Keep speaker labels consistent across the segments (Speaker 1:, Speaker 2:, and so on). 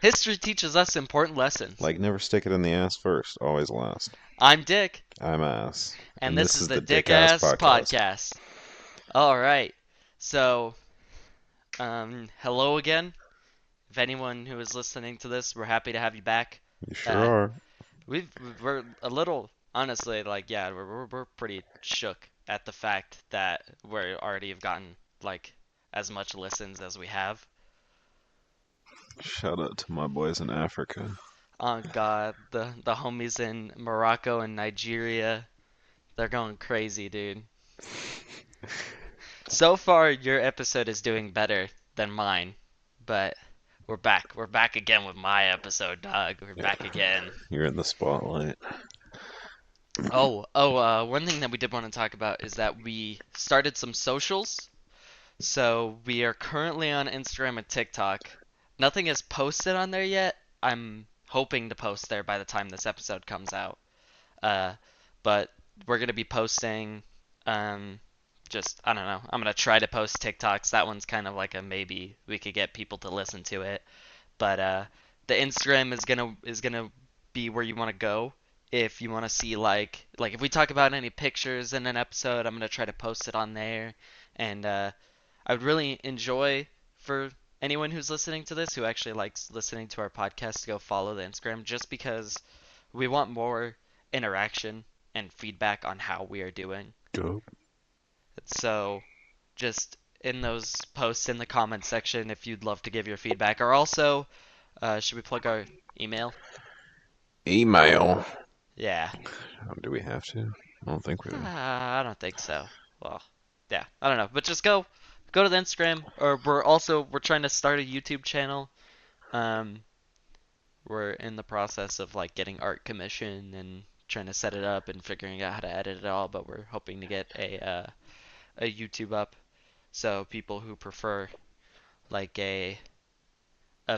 Speaker 1: History teaches us important lessons.
Speaker 2: Like never stick it in the ass first, always last.
Speaker 1: I'm Dick,
Speaker 2: I'm ass.
Speaker 1: and
Speaker 2: And
Speaker 1: this
Speaker 2: this
Speaker 1: is
Speaker 2: is
Speaker 1: the
Speaker 2: the
Speaker 1: Dick
Speaker 2: Dick Ass
Speaker 1: Ass
Speaker 2: Podcast.
Speaker 1: Podcast. All right. So, hello again. If anyone who is listening to this, we're happy to have you back.
Speaker 2: You sure
Speaker 1: Uh,
Speaker 2: are.
Speaker 1: we're a little, honestly, like, yeah, we're pretty shook at the fact that we already have gotten, like, as much listens as we have.
Speaker 2: Shout out to my boys in Africa.
Speaker 1: Oh, God, the homies in Morocco and Nigeria, they're going crazy, dude. So far, your episode is doing better than mine, but we're back. We're back again with my episode, dog. We're
Speaker 2: Yeah,
Speaker 1: back again.
Speaker 2: you're in the spotlight.
Speaker 1: One thing that we did want to talk about is that we started some socials. So we are currently on Instagram and TikTok. Nothing is posted on there yet. I'm hoping to post there by the time this episode comes out. Uh, but we're gonna be posting. Um, I don't know. I'm gonna try to post TikToks. That one's kind of like a maybe we could get people to listen to it. But the Instagram is gonna be where you want to go if you want to see like if we talk about any pictures in an episode. I'm gonna try to post it on there, and I would really enjoy for anyone who's listening to this who actually likes listening to our podcast to go follow the Instagram just because we want more interaction and feedback on how we are doing.
Speaker 2: Dope.
Speaker 1: So just in those posts in the comments section if you'd love to give your feedback. Or also, should we plug our email?
Speaker 2: Email.
Speaker 1: Yeah.
Speaker 2: Do we have to? I don't think we do.
Speaker 1: I don't think so. Well, yeah, I don't know. But just go to the Instagram, or we're trying to start a YouTube channel. Um, we're in the process of like getting art commission and trying to set it up and figuring out how to edit it all, but we're hoping to get a YouTube up so people who prefer like a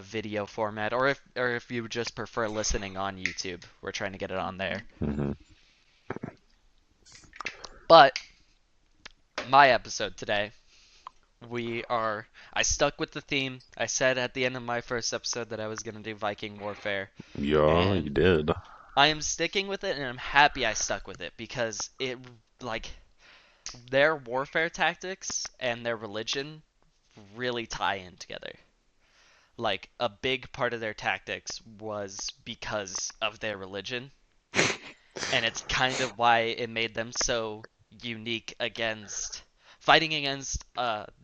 Speaker 1: video format, or if you just prefer listening on YouTube, we're trying to get it on there.
Speaker 2: Hmm.
Speaker 1: But my episode today, we are I stuck with the theme. I said at the end of my first episode that I was going to do Viking warfare,
Speaker 2: Yeah, you
Speaker 1: and
Speaker 2: did.
Speaker 1: I am sticking with it, and I'm happy I stuck with it because it like their warfare tactics and their religion really tie in together. Like a big part of their tactics was because of their religion, and it's kind of why it made them so unique against fighting against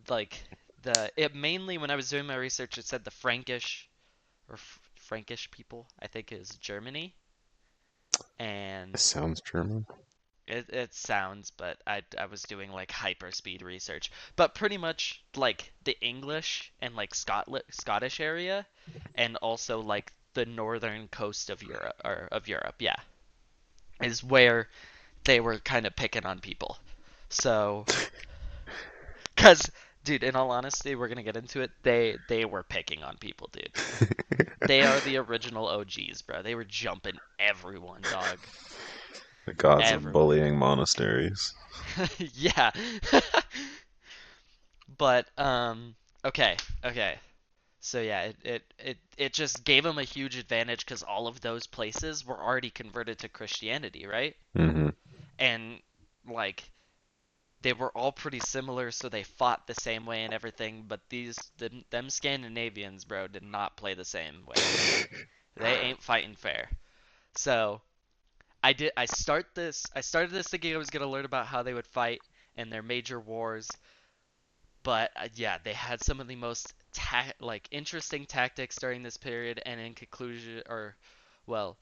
Speaker 1: like the it mainly when I was doing my research it said the Frankish or Frankish people I think is Germany,
Speaker 2: It
Speaker 1: and
Speaker 2: sounds German.
Speaker 1: it sounds, but I was doing like hyperspeed research, but pretty much like the English and like Scottish area, and also like the northern coast of Europe, yeah, is where they were kind of picking on people. So, cause dude, in all honesty, we're gonna get into it. They were picking on people, dude. They are the original OGs, bro. They were jumping everyone, dog.
Speaker 2: The gods of
Speaker 1: Everyone.
Speaker 2: bullying monasteries.
Speaker 1: Yeah. But okay, okay. So yeah, it just gave them a huge advantage because all of those places were already converted to Christianity, right?
Speaker 2: Hmm.
Speaker 1: And like they were all pretty similar, so they fought the same way and everything. But them Scandinavians, bro, did not play the same way. They ain't fighting fair. So I started this thinking I was gonna learn about how they would fight and their major wars, but yeah, they had some of the most like interesting tactics during this period, and in conclusion, or well,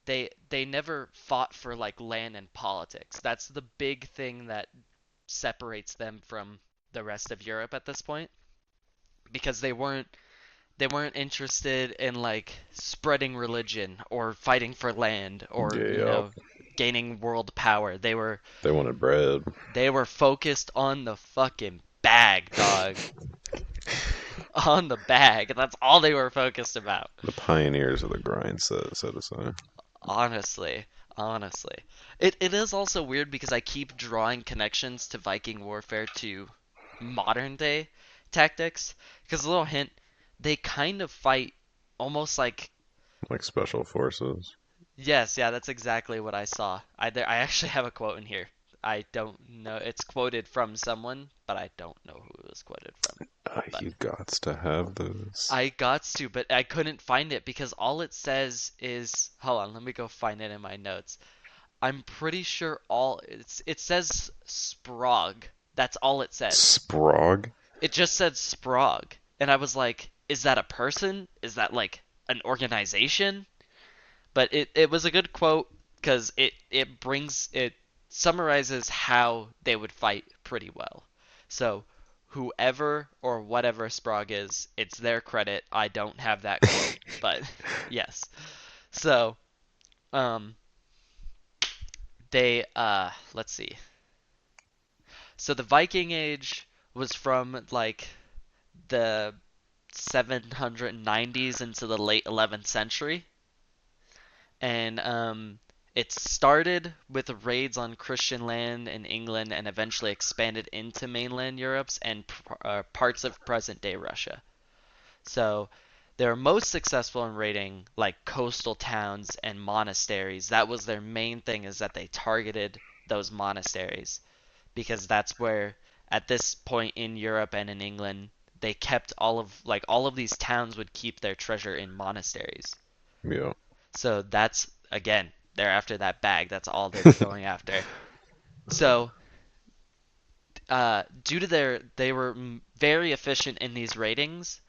Speaker 1: they never fought for like land and politics. That's the big thing that separates them from the rest of Europe at this point, because they weren't interested in like spreading religion or fighting for land or
Speaker 2: Yeah,
Speaker 1: gaining world power.
Speaker 2: they wanted bread.
Speaker 1: They were focused on the fucking bag, dog. On the bag. That's all they were focused about.
Speaker 2: The pioneers of the grind, so to say.
Speaker 1: Honestly. Honestly. It is also weird because I keep drawing connections to Viking warfare to modern day tactics. Because a little hint, they kind of fight almost like
Speaker 2: Like special forces.
Speaker 1: yes, yeah, that's exactly what I saw. I actually have a quote in here. I don't know. It's quoted from someone, but I don't know who it was quoted from. But
Speaker 2: You gots to have those.
Speaker 1: I got to, but I couldn't find it because all it says is, hold on, let me go find it in my notes. I'm pretty sure it says Sprog. That's all it said.
Speaker 2: Sprog?
Speaker 1: It just said Sprog. And I was like, is that a person? Is that like an organization? But it was a good quote because it summarizes how they would fight pretty well. So whoever or whatever Sprague is, it's their credit. I don't have that quote, but yes. So um they let's see. So the Viking Age was from like the 790s into the late 11th century, and it started with raids on Christian land in England and eventually expanded into mainland Europe and parts of present-day Russia. So they were most successful in raiding like coastal towns and monasteries. That was their main thing, is that they targeted those monasteries because that's where at this point in Europe and in England they kept all of these towns would keep their treasure in monasteries.
Speaker 2: Yeah.
Speaker 1: So that's again, they're after that bag. That's all they're going after. So, due to they were very efficient in these ratings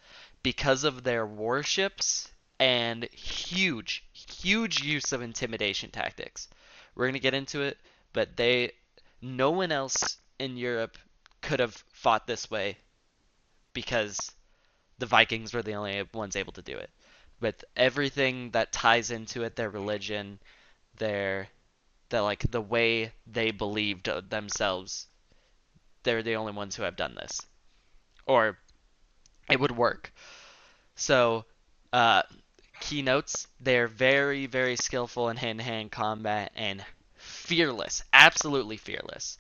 Speaker 1: because of their warships and huge use of intimidation tactics. We're gonna get into it, but no one else in Europe could have fought this way because the Vikings were the only ones able to do it. With everything that ties into it, their religion, their like the way they believed themselves, they're the only ones who have done this, or it would work. So, uh, keynotes, they're very skillful in hand-to-hand combat and fearless, absolutely fearless.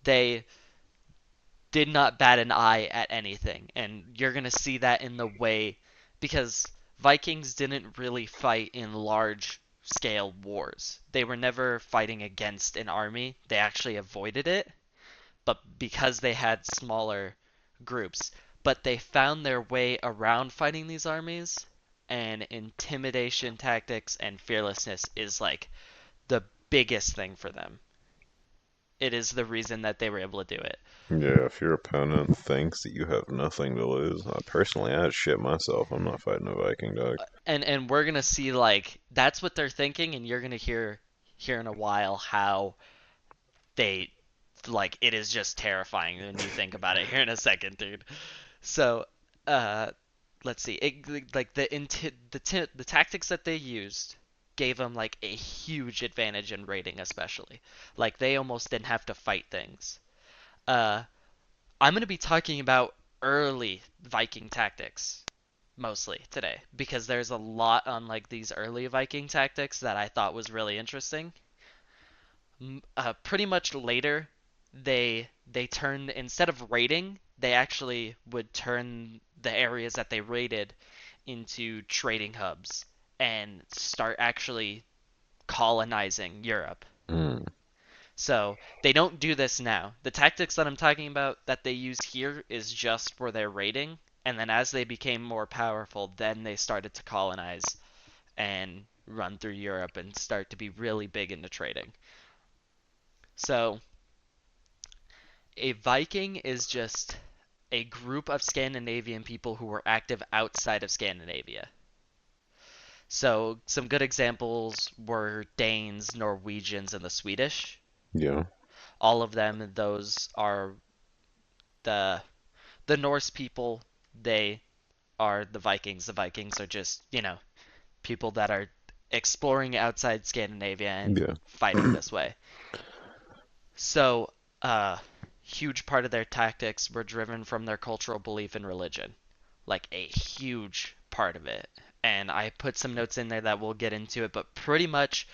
Speaker 1: They did not bat an eye at anything, and you're gonna see that in the way because Vikings didn't really fight in large scale wars. They were never fighting against an army. They actually avoided it, but because they had smaller groups. But they found their way around fighting these armies, and intimidation tactics and fearlessness is like the biggest thing for them. It is the reason that they were able to do it.
Speaker 2: Yeah, if your opponent thinks that you have nothing to lose, personally, I'd shit myself. I'm not fighting a Viking dog.
Speaker 1: And we're gonna see like that's what they're thinking, and you're gonna hear here in a while how they like it is just terrifying when you think about it here in a second, dude. So, uh, let's see. Like the tactics that they used gave them like a huge advantage in raiding, especially. Like they almost didn't have to fight things. Uh, I'm gonna be talking about early Viking tactics mostly today because there's a lot on like these early Viking tactics that I thought was really interesting. Pretty much later, they turned instead of raiding, they actually would turn the areas that they raided into trading hubs and start actually colonizing Europe.
Speaker 2: Mm,
Speaker 1: So they don't do this now. The tactics that I'm talking about that they use here is just for their raiding, and then as they became more powerful, then they started to colonize and run through Europe and start to be really big into trading. So a Viking is just a group of Scandinavian people who were active outside of Scandinavia. So some good examples were Danes, Norwegians, and the Swedish.
Speaker 2: yeah.
Speaker 1: All of them, those are the the Norse people. They are the Vikings. The Vikings are just, people that are exploring outside Scandinavia and
Speaker 2: Yeah.
Speaker 1: fighting this way. So, huge part of their tactics were driven from their cultural belief in religion, like a huge part of it. And I put some notes in there that we'll get into it, but pretty much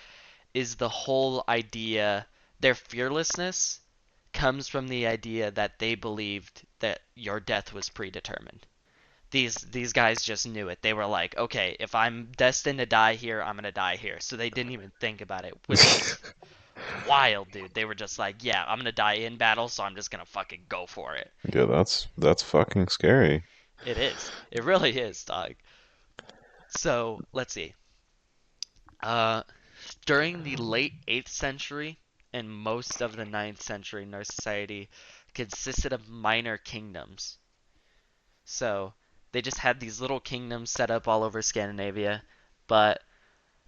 Speaker 1: is the whole idea, their fearlessness comes from the idea that they believed that your death was predetermined. These guys just knew it. They were like, okay, if I'm destined to die here, I'm gonna die here. So they didn't even think about it, which is wild, dude. They were just like, yeah, I'm gonna die in battle, so I'm just gonna fucking go for it.
Speaker 2: Yeah, that's fucking scary.
Speaker 1: It is. It really is, dog. So let's see. Uh, During the late 8th century and most of the 9th century, Norse society consisted of minor kingdoms. So they just had these little kingdoms set up all over Scandinavia, but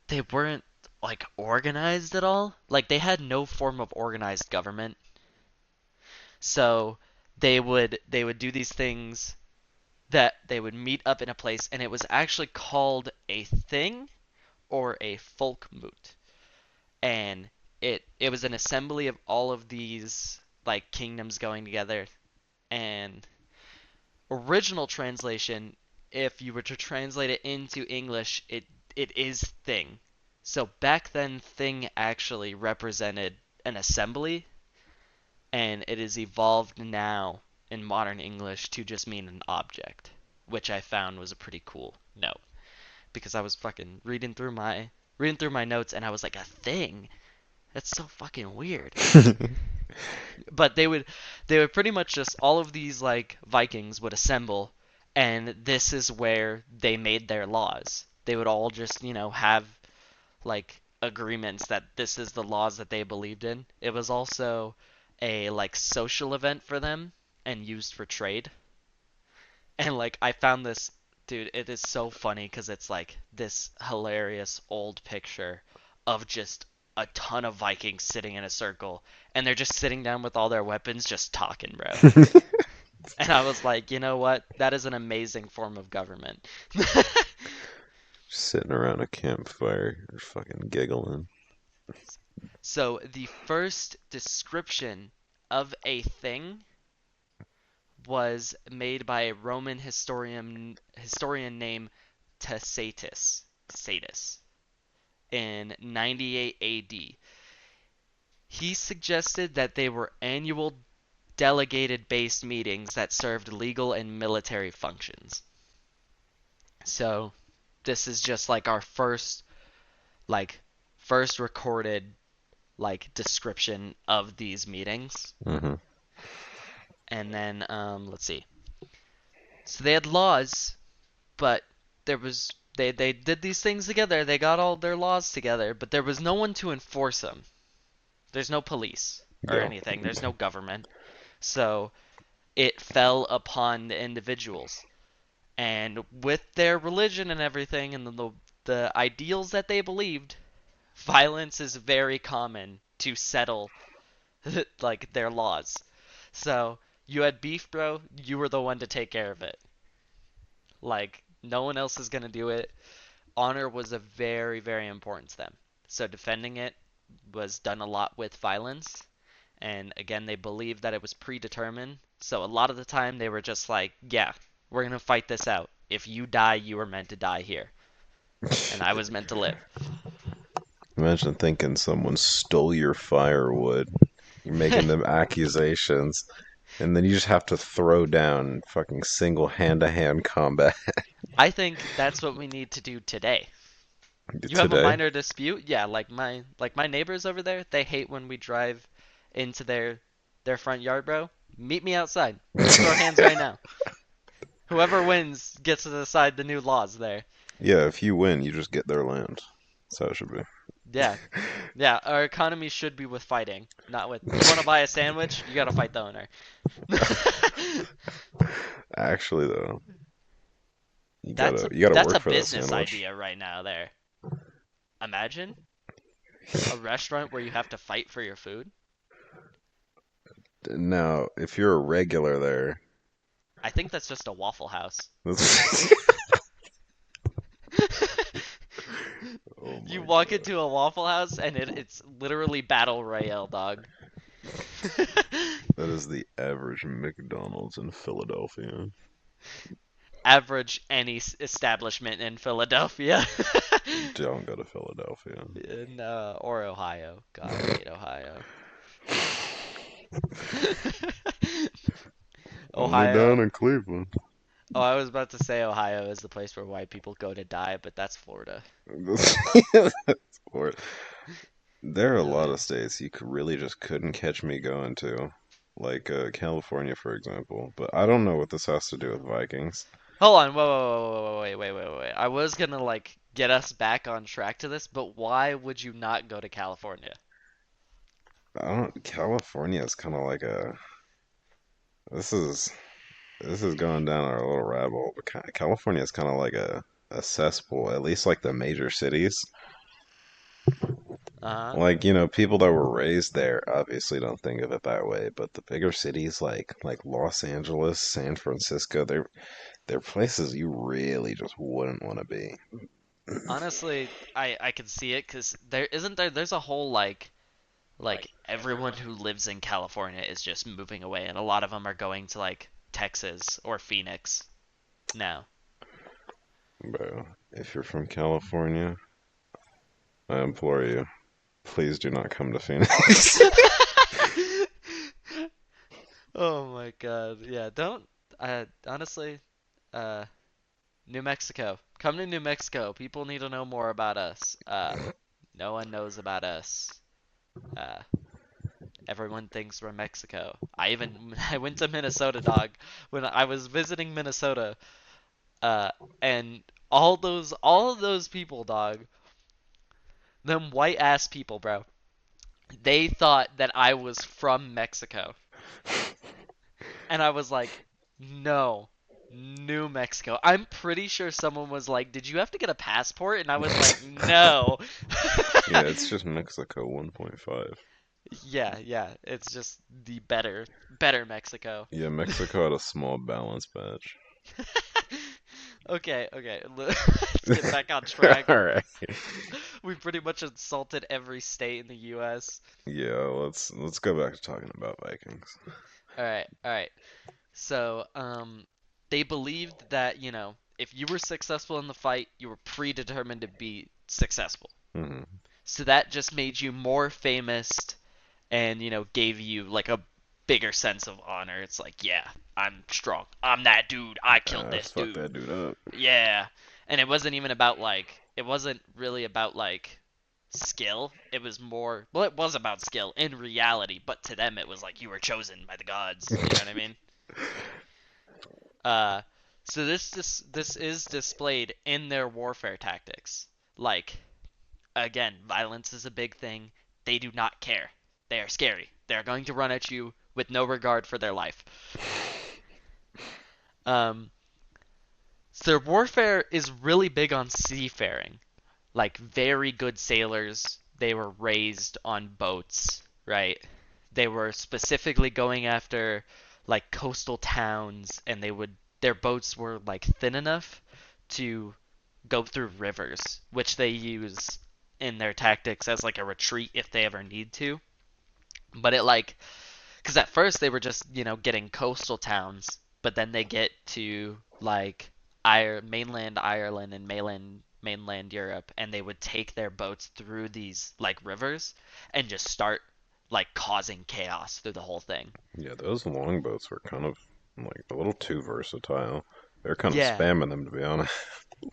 Speaker 1: they weren't like organized at all. Like they had no form of organized government. So they would do these things that they would meet up in a place and it was actually called a thing or a folkmoot. And it was an assembly of all of these like kingdoms going together and original translation, if you were to translate it into English, it is thing. So back then, thing actually represented an assembly, and it has evolved now in modern English to just mean an object, which I found was a pretty cool note because I was fucking reading through my notes and I was like a thing. That's so fucking weird. But they would pretty much just all of these like Vikings would assemble and this is where they made their laws. They would all just, have like agreements that this is the laws that they believed in. It was also a like social event for them and used for trade. And like I found this dude, it is so funny cuz it's like this hilarious old picture of just a ton of Vikings sitting in a circle and they're just sitting down with all their weapons just talking, bro. And I was like, you know what? That is an amazing form of government.
Speaker 2: Sitting around a campfire, fucking giggling.
Speaker 1: So the first description of a thing was made by a Roman historian named Tacitus in 98 AD. He suggested that they were annual delegated based meetings that served legal and military functions. So this is just like our like first recorded like description of these meetings.
Speaker 2: Hmm.
Speaker 1: And then let's see. So they had laws, but they did these things together. They got all their laws together, but there was no one to enforce them. There's no police or
Speaker 2: Yeah.
Speaker 1: anything. There's no government. So it fell upon the individuals. And with their religion and everything and the ideals that they believed, violence is very common to settle like their laws. So you had beef, bro, you were the one to take care of it. Like no one else is gonna do it. Honor was a very, very important to them. So defending it was done a lot with violence. And again, they believed that it was predetermined. So a lot of the time they were just like, yeah, we're gonna fight this out. If you die, you were meant to die here. And I was meant to live.
Speaker 2: Imagine thinking someone stole your firewood. You're making them accusations, and then you just have to throw down fucking single hand-to-hand combat.
Speaker 1: I think that's what we need to do today. You have a
Speaker 2: Today.
Speaker 1: minor dispute? Yeah, like my neighbors over there, they hate when we drive into their front yard, bro. Meet me outside. Let's throw hands right now. Whoever wins gets to decide the new laws there.
Speaker 2: Yeah, if you win, you just get their land. That's how it should be.
Speaker 1: Yeah. Yeah, our economy should be with fighting, not with you want to buy a sandwich, you got to fight the owner.
Speaker 2: Actually, though, you
Speaker 1: That's
Speaker 2: gotta
Speaker 1: a
Speaker 2: you gotta
Speaker 1: that's
Speaker 2: work
Speaker 1: a
Speaker 2: for that
Speaker 1: business
Speaker 2: sandwich.
Speaker 1: idea right now there. Imagine a restaurant where you have to fight for your food.
Speaker 2: Now, if you're a regular there,
Speaker 1: I think that's just a Waffle House.
Speaker 2: that's... oh
Speaker 1: You
Speaker 2: my
Speaker 1: walk
Speaker 2: god,
Speaker 1: into a Waffle House and it's literally battle royale, dog.
Speaker 2: that is the average McDonald's in Philadelphia.
Speaker 1: Average any establishment in Philadelphia.
Speaker 2: Don't go to Philadelphia.
Speaker 1: In or Ohio. God, I hate Ohio.
Speaker 2: Only
Speaker 1: Ohio.
Speaker 2: down in Cleveland.
Speaker 1: Oh, I was about to say Ohio is the place where white people go to die, but that's Florida.
Speaker 2: Or there are a
Speaker 1: Oh
Speaker 2: lot
Speaker 1: man.
Speaker 2: of states you could really just couldn't catch me going to, like California, for example. But I don't know what this has to do with Vikings.
Speaker 1: Hold on. Whoa, whoa, whoa, whoa, wait. I was gonna like get us back on track to this, but why would you not go to California?
Speaker 2: I don't. California is kind of like a. This is this is going down our little rabbit hole, but California is kind of like a cesspool. At least like the major cities.
Speaker 1: Uh-huh.
Speaker 2: Like, people that were raised there obviously don't think of it that way, but the bigger cities like Los Angeles, San Francisco, they're places you really just wouldn't want to be.
Speaker 1: Honestly, I can see it because there's a whole like everyone who lives in California is just moving away, and a lot of them are going to like Texas or Phoenix now.
Speaker 2: Bro, if you're from California, I implore you, please do not come to Phoenix.
Speaker 1: Oh my God. Yeah, don't honestly, uh New Mexico. Come to New Mexico. People need to know more about us. No one knows about us. Uh Everyone thinks we're Mexico. I went to Minnesota, dog, when I was visiting Minnesota, uh and all of those people, dog, them white ass people, bro. They thought that I was from Mexico. And I was like, no, New Mexico. I'm pretty sure someone was like, did you have to get a passport? And I was like, no.
Speaker 2: Yeah, it's just Mexico 1.5.
Speaker 1: Yeah, it's just the better Mexico.
Speaker 2: Yeah, Mexico had a small balance badge.
Speaker 1: Okay, let's get back on track.
Speaker 2: All right.
Speaker 1: We pretty much insulted every state in the US.
Speaker 2: Yeah, let's go back to talking about Vikings.
Speaker 1: All right. So, they believed that, if you were successful in the fight, you were predetermined to be successful.
Speaker 2: Hmm.
Speaker 1: So that just made you more famous and, gave you like a bigger sense of honor. It's like, yeah, I'm strong. I'm that dude. I killed
Speaker 2: Let's
Speaker 1: this
Speaker 2: fuck
Speaker 1: dude.
Speaker 2: that dude up.
Speaker 1: Yeah. And it wasn't even about like, it wasn't really about like skill. It was more, well, it was about skill in reality, but to them it was like you were chosen by the gods. You know what I mean? Uh, so this is displayed in their warfare tactics. Like, again, violence is a big thing. They do not care. They are scary. They are going to run at you with no regard for their life. Um, so their warfare is really big on seafaring. Like very good sailors, they were raised on boats, right? They were specifically going after like coastal towns, and their boats were like thin enough to go through rivers, which they use in their tactics as like a retreat if they ever need to. But it like, because at first they were just getting coastal towns, but then they get to like mainland Ireland and mainland Europe, and they would take their boats through these like rivers and just start like causing chaos through the whole thing.
Speaker 2: Yeah, those longboats were kind of like a little too versatile. They're kind of
Speaker 1: Yeah,
Speaker 2: spamming them, to be honest.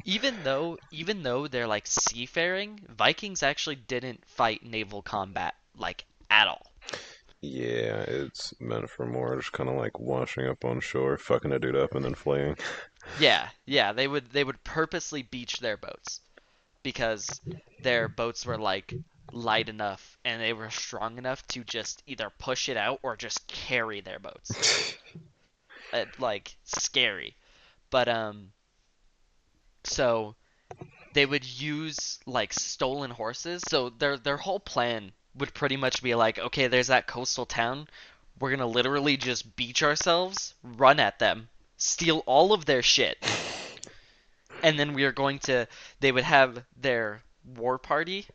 Speaker 1: even though they're like seafaring, Vikings actually didn't fight naval combat like at all.
Speaker 2: Yeah, it's meant for more just kind of like washing up on shore, fucking a dude up, and then fleeing.
Speaker 1: Yeah, they would purposely beach their boats because their boats were like light enough and they were strong enough to just either push it out or just carry their boats. Like scary. But so they would use like stolen horses. So their whole plan would pretty much be like, okay, there's that coastal town. We're gonna literally just beach ourselves, run at them, steal all of their shit, and then we are going to. They would have their war party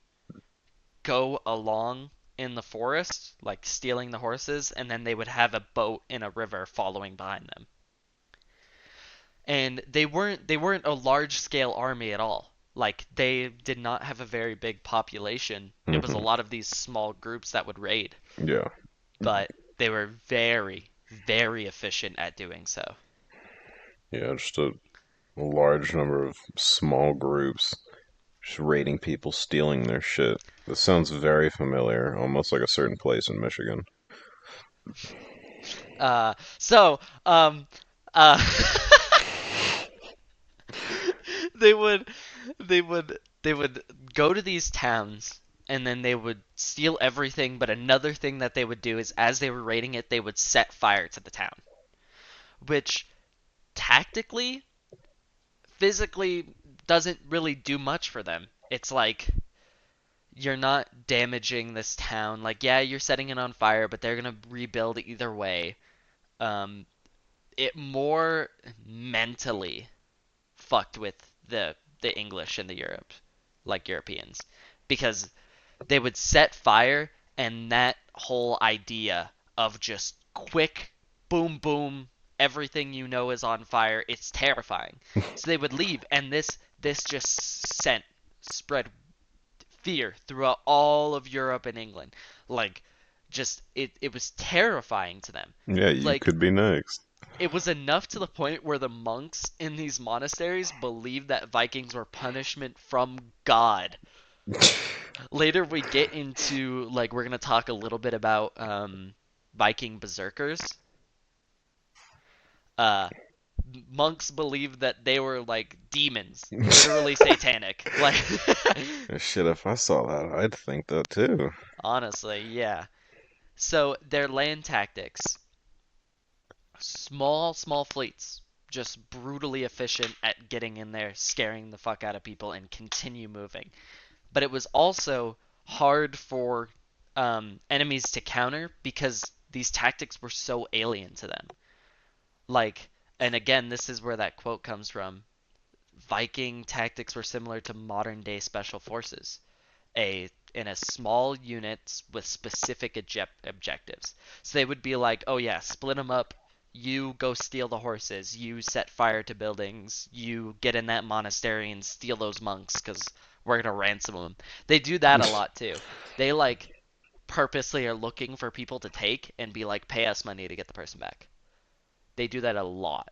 Speaker 1: go along in the forest, like stealing the horses, and then they would have a boat in a river following behind them. And they weren't a large scale army at all. Like they did not have a very big population. It was a
Speaker 2: Hmm.
Speaker 1: lot of these small groups that would raid,
Speaker 2: Yeah.
Speaker 1: but they were very, very efficient at doing so.
Speaker 2: Yeah, just a large number of small groups just raiding people, stealing their shit. This sounds very familiar, almost like a certain place in Michigan.
Speaker 1: So, uh, they would, they would go to these towns, and then they would steal everything. But another thing that they would do is, as they were raiding it, they would set fire to the town, which tactically, physically doesn't really do much for them. It's like you're not damaging this town. Like, yeah, you're setting it on fire, but they're gonna rebuild either way. Um, it more mentally fucked with the English and the Europeans, because they would set fire, and that whole idea of just quick boom boom, everything you know is on fire, it's terrifying. So they would leave, and this just spread fear throughout all of Europe and England. Like, just it was terrifying to them.
Speaker 2: Yeah, you
Speaker 1: Like,
Speaker 2: could be next.
Speaker 1: it was enough to the point where the monks in these monasteries believed that Vikings were punishment from God. Later we get into, like, we're gonna talk a little bit about Viking berserkers. Uh, Monks believed that they were like demons, literally satanic. Like,
Speaker 2: Shit, if I saw that, I'd think that too.
Speaker 1: honestly, yeah. So their land tactics: small fleets, just brutally efficient at getting in there, scaring the fuck out of people, and continue moving. But it was also hard for enemies to counter, because these tactics were so alien to them. Like, and again, this is where that quote comes from. Viking tactics were similar to modern day special forces, in a small units with specific objectives. So they would be like, oh yeah, split them up. You go steal the horses. You set fire to buildings. You get in that monastery and steal those monks because we're gonna ransom them. They do that a lot too. They like purposely are looking for people to take and be like, pay us money to get the person back. They do that a lot.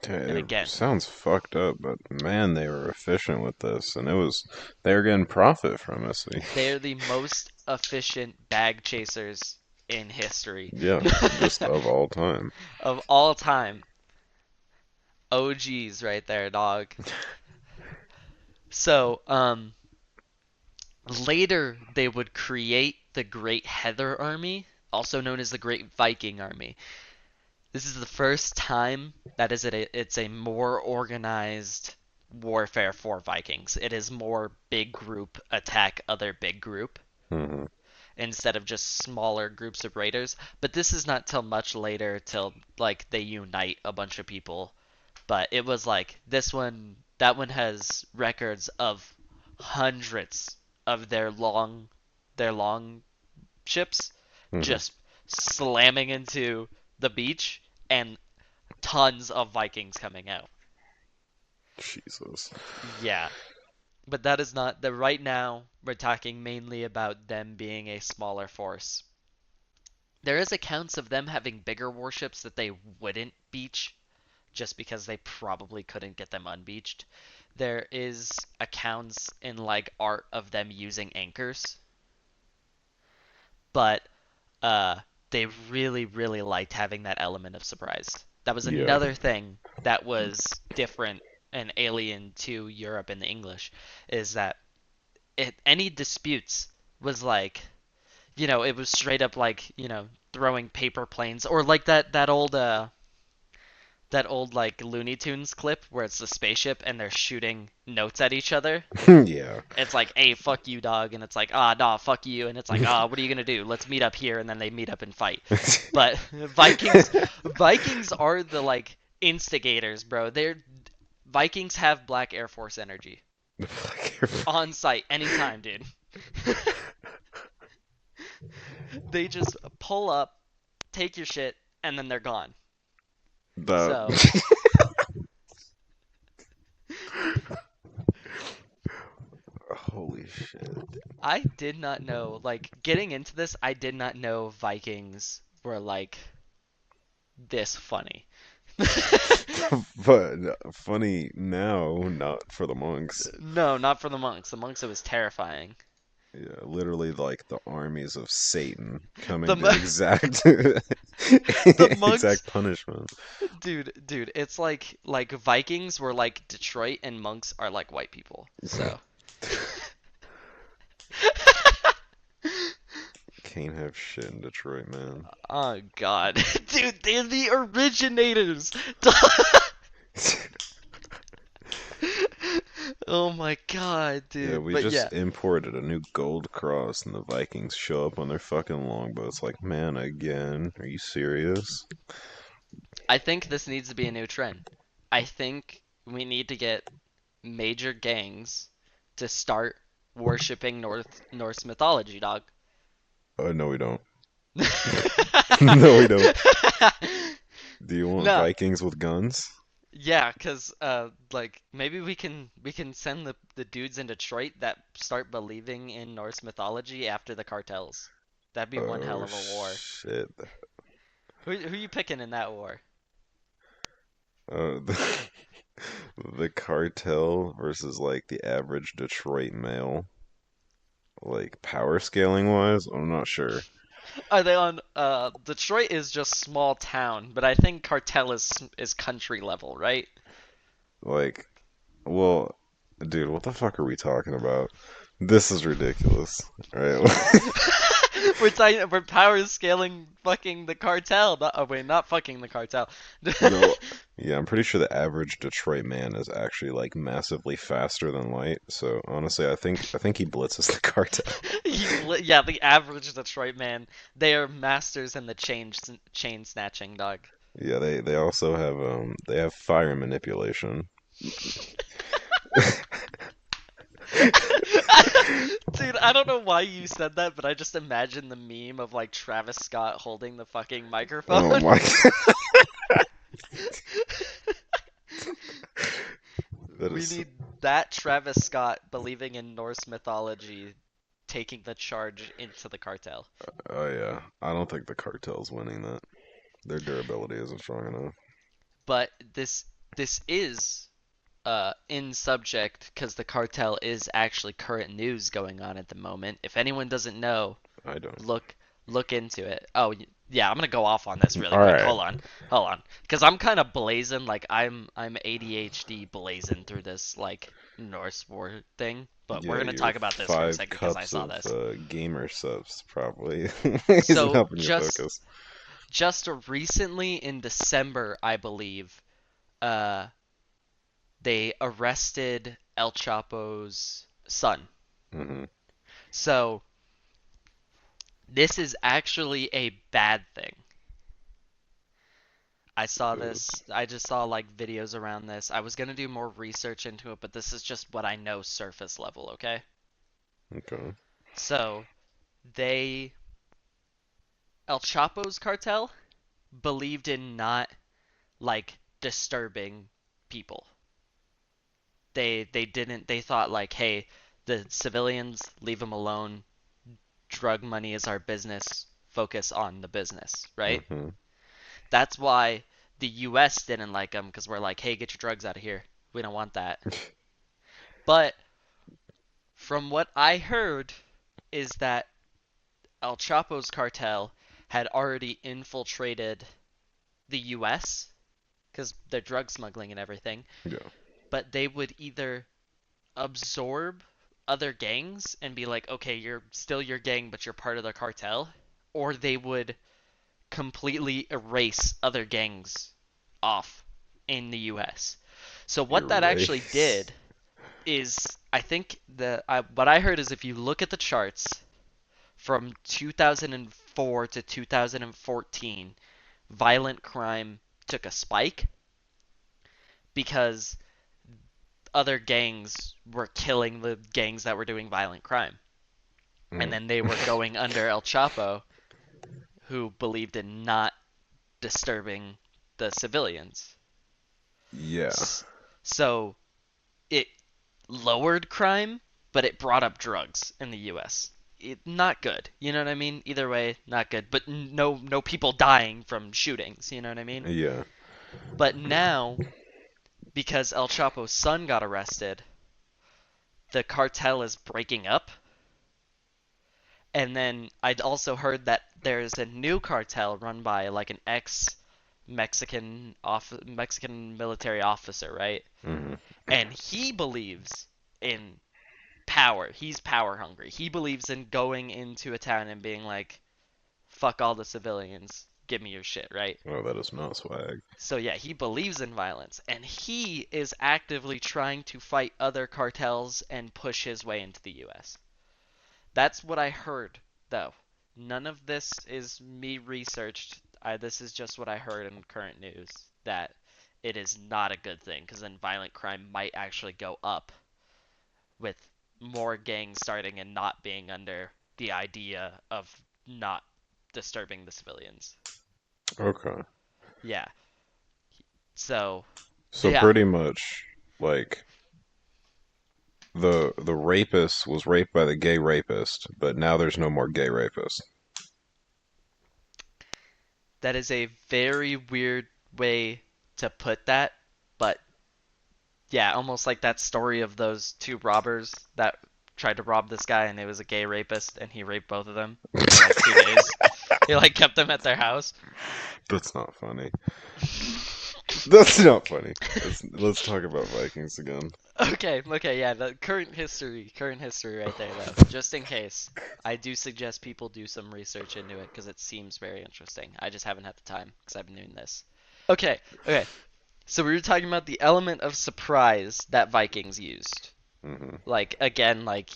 Speaker 1: And
Speaker 2: It
Speaker 1: again,
Speaker 2: sounds fucked up, but man, they were efficient with this, and they were getting profit from it. See,
Speaker 1: they're the most efficient bag chasers in history.
Speaker 2: yeah, just of all time.
Speaker 1: Of all time. OGs right there, dog. So, later they would create the Great Heather Army, also known as the Great Viking Army. This is the first time that it's a more organized warfare for Vikings. It is more big group attack other big group
Speaker 2: Hmm.
Speaker 1: instead of just smaller groups of raiders. But this is not till much later, till like they unite a bunch of people. But it was like this one, that one has records of hundreds of their long ships
Speaker 2: Hmm.
Speaker 1: just slamming into the beach, and tons of Vikings coming out.
Speaker 2: Jesus.
Speaker 1: Yeah. But that is not the right now. We're talking mainly about them being a smaller force. There is accounts of them having bigger warships that they wouldn't beach, just because they probably couldn't get them unbeached. There is accounts in like art of them using anchors, but uh, they really liked having that element of surprise. That was
Speaker 2: Yeah.
Speaker 1: another thing that was different and alien to Europe and the English, is that any disputes was like, it was straight up like, throwing paper planes, or like that old like Looney Tunes clip where it's the spaceship and they're shooting notes at each other.
Speaker 2: Yeah.
Speaker 1: It's like, hey, fuck you, dog, and it's like, ah, nah, fuck you, and it's like, ah, what are you gonna do? Let's meet up here, and then they meet up and fight. But Vikings are the like instigators, bro. Vikings have Black Air Force energy on site anytime, dude. They just pull up, take your shit, and then they're gone.
Speaker 2: that.
Speaker 1: So
Speaker 2: Holy shit.
Speaker 1: I did not know, like, getting into this, I did not know Vikings were like this funny.
Speaker 2: But funny now, not for the monks.
Speaker 1: No, not for the monks. The monks, it was terrifying.
Speaker 2: Yeah, literally like the armies of Satan
Speaker 1: The
Speaker 2: coming
Speaker 1: mo-
Speaker 2: to exact
Speaker 1: the monks,
Speaker 2: exact punishment.
Speaker 1: dude, it's like Vikings were like Detroit and monks are like white people. So,
Speaker 2: Can't have shit in Detroit, man.
Speaker 1: oh God, dude, they're the originators. Oh my God,
Speaker 2: Yeah,
Speaker 1: dude.
Speaker 2: we
Speaker 1: But yeah,
Speaker 2: just imported a new gold cross, and the Vikings show up on their fucking longboats. Like, man, again? Are you serious?
Speaker 1: I think this needs to be a new trend. I think we need to get major gangs to start worshiping Norse mythology, dog.
Speaker 2: No, we don't. No, we don't. Do you want
Speaker 1: No.
Speaker 2: Vikings with guns?
Speaker 1: Yeah, cause like maybe we can send the dudes in Detroit that start believing in Norse mythology after the cartels. That'd be one hell
Speaker 2: Oh
Speaker 1: of a war.
Speaker 2: shit.
Speaker 1: Who you picking in that war?
Speaker 2: The, the cartel versus like the average Detroit male. Like power scaling wise, I'm not sure.
Speaker 1: Are they on Detroit is just small town, but I think cartel is country level, right?
Speaker 2: Like, well, dude, what the fuck are we talking about? This is ridiculous. Right?
Speaker 1: We're power scaling fucking the cartel. Not, oh wait, not fucking the cartel.
Speaker 2: No, yeah, I'm pretty sure the average Detroit man is actually like massively faster than light. So honestly, I think he blitzes the cartel.
Speaker 1: Yeah, the average Detroit man. They are masters in the chain snatching, dog.
Speaker 2: Yeah, they also have they have fire manipulation.
Speaker 1: Dude, I don't know why you said that, but I just imagine the meme of like Travis Scott holding the fucking
Speaker 2: Oh
Speaker 1: microphone.
Speaker 2: my, that
Speaker 1: We
Speaker 2: is.
Speaker 1: need that Travis Scott believing in Norse mythology taking the charge into the cartel.
Speaker 2: Oh yeah, I don't think the cartel's winning that. Their durability isn't strong enough.
Speaker 1: But this is in subject because the cartel is actually current news going on at the moment. If anyone doesn't know,
Speaker 2: I don't.
Speaker 1: look look into it. Oh yeah, I'm gonna go off on this really
Speaker 2: All
Speaker 1: quick.
Speaker 2: right.
Speaker 1: Hold on, because I'm kind of blazing. Like I'm ADHD blazing through this like Norse war thing. But we're
Speaker 2: Yeah,
Speaker 1: gonna
Speaker 2: your
Speaker 1: talk about this for a
Speaker 2: five
Speaker 1: second because I
Speaker 2: cups
Speaker 1: saw
Speaker 2: of
Speaker 1: this.
Speaker 2: gamer subs probably isn't
Speaker 1: So
Speaker 2: helping you focus.
Speaker 1: just recently in December, I believe, uh, they arrested El Chapo's son.
Speaker 2: Hmm.
Speaker 1: So this is actually a bad thing. I saw
Speaker 2: Good.
Speaker 1: this. I just saw like videos around this. I was gonna do more research into it, but this is just what I know surface level, okay?
Speaker 2: Okay.
Speaker 1: So they El Chapo's cartel believed in not like disturbing people. They thought like, hey, the civilians leave them alone. Drug money is our business. Focus on the business, right?
Speaker 2: Hmm.
Speaker 1: That's why the US didn't like them because we're like, hey, get your drugs out of here. We don't want that. But from what I heard is that El Chapo's cartel had already infiltrated the US because they're drug smuggling and everything,
Speaker 2: Yeah.
Speaker 1: but they would either absorb other gangs and be like, okay, you're still your gang, but you're part of the cartel, or they would completely erase other gangs off in the US. So what that actually
Speaker 2: Erase.
Speaker 1: did is, I think what I heard is if you look at the charts from 2004 to 2014, violent crime took a spike because other gangs were killing the gangs that were doing violent crime. And
Speaker 2: Mm.
Speaker 1: then they were going under El Chapo, who believed in not disturbing the civilians.
Speaker 2: Yeah.
Speaker 1: So it lowered crime, but it brought up drugs in the U.S. Not good. You know what I mean? Either way, not good. But no people dying from shootings. You know what I mean?
Speaker 2: Yeah.
Speaker 1: But now, because El Chapo's son got arrested, the cartel is breaking up. And then I'd also heard that there's a new cartel run by like an ex Mexican military officer, right?
Speaker 2: Hmm.
Speaker 1: And he believes in power. He's power hungry. He believes in going into a town and being like, fuck all the civilians, give me your shit, right?
Speaker 2: Oh, that is not swag.
Speaker 1: So yeah, he believes in violence, and he is actively trying to fight other cartels and push his way into the US. That's what I heard, though. None of this is me researched. This is just what I heard in current news, that it is not a good thing, because then violent crime might actually go up with more gangs starting and not being under the idea of not disturbing the civilians.
Speaker 2: Okay.
Speaker 1: Yeah. So,
Speaker 2: So
Speaker 1: yeah,
Speaker 2: pretty much, like the rapist was raped by the gay rapist, but now there's no more gay rapist.
Speaker 1: that is a very weird way to put that, but yeah, almost like that story of those two robbers that tried to rob this guy and it was a gay rapist and he raped both of them for like 2 days. He like kept them at their house.
Speaker 2: That's not funny. That's not funny. Let's talk about Vikings again.
Speaker 1: Okay, yeah, the current history right there though. Just in case, I do suggest people do some research into it because it seems very interesting. I just haven't had the time because I've been doing this. Okay. So we were talking about the element of surprise that Vikings used.
Speaker 2: Hmm.
Speaker 1: Like again, like,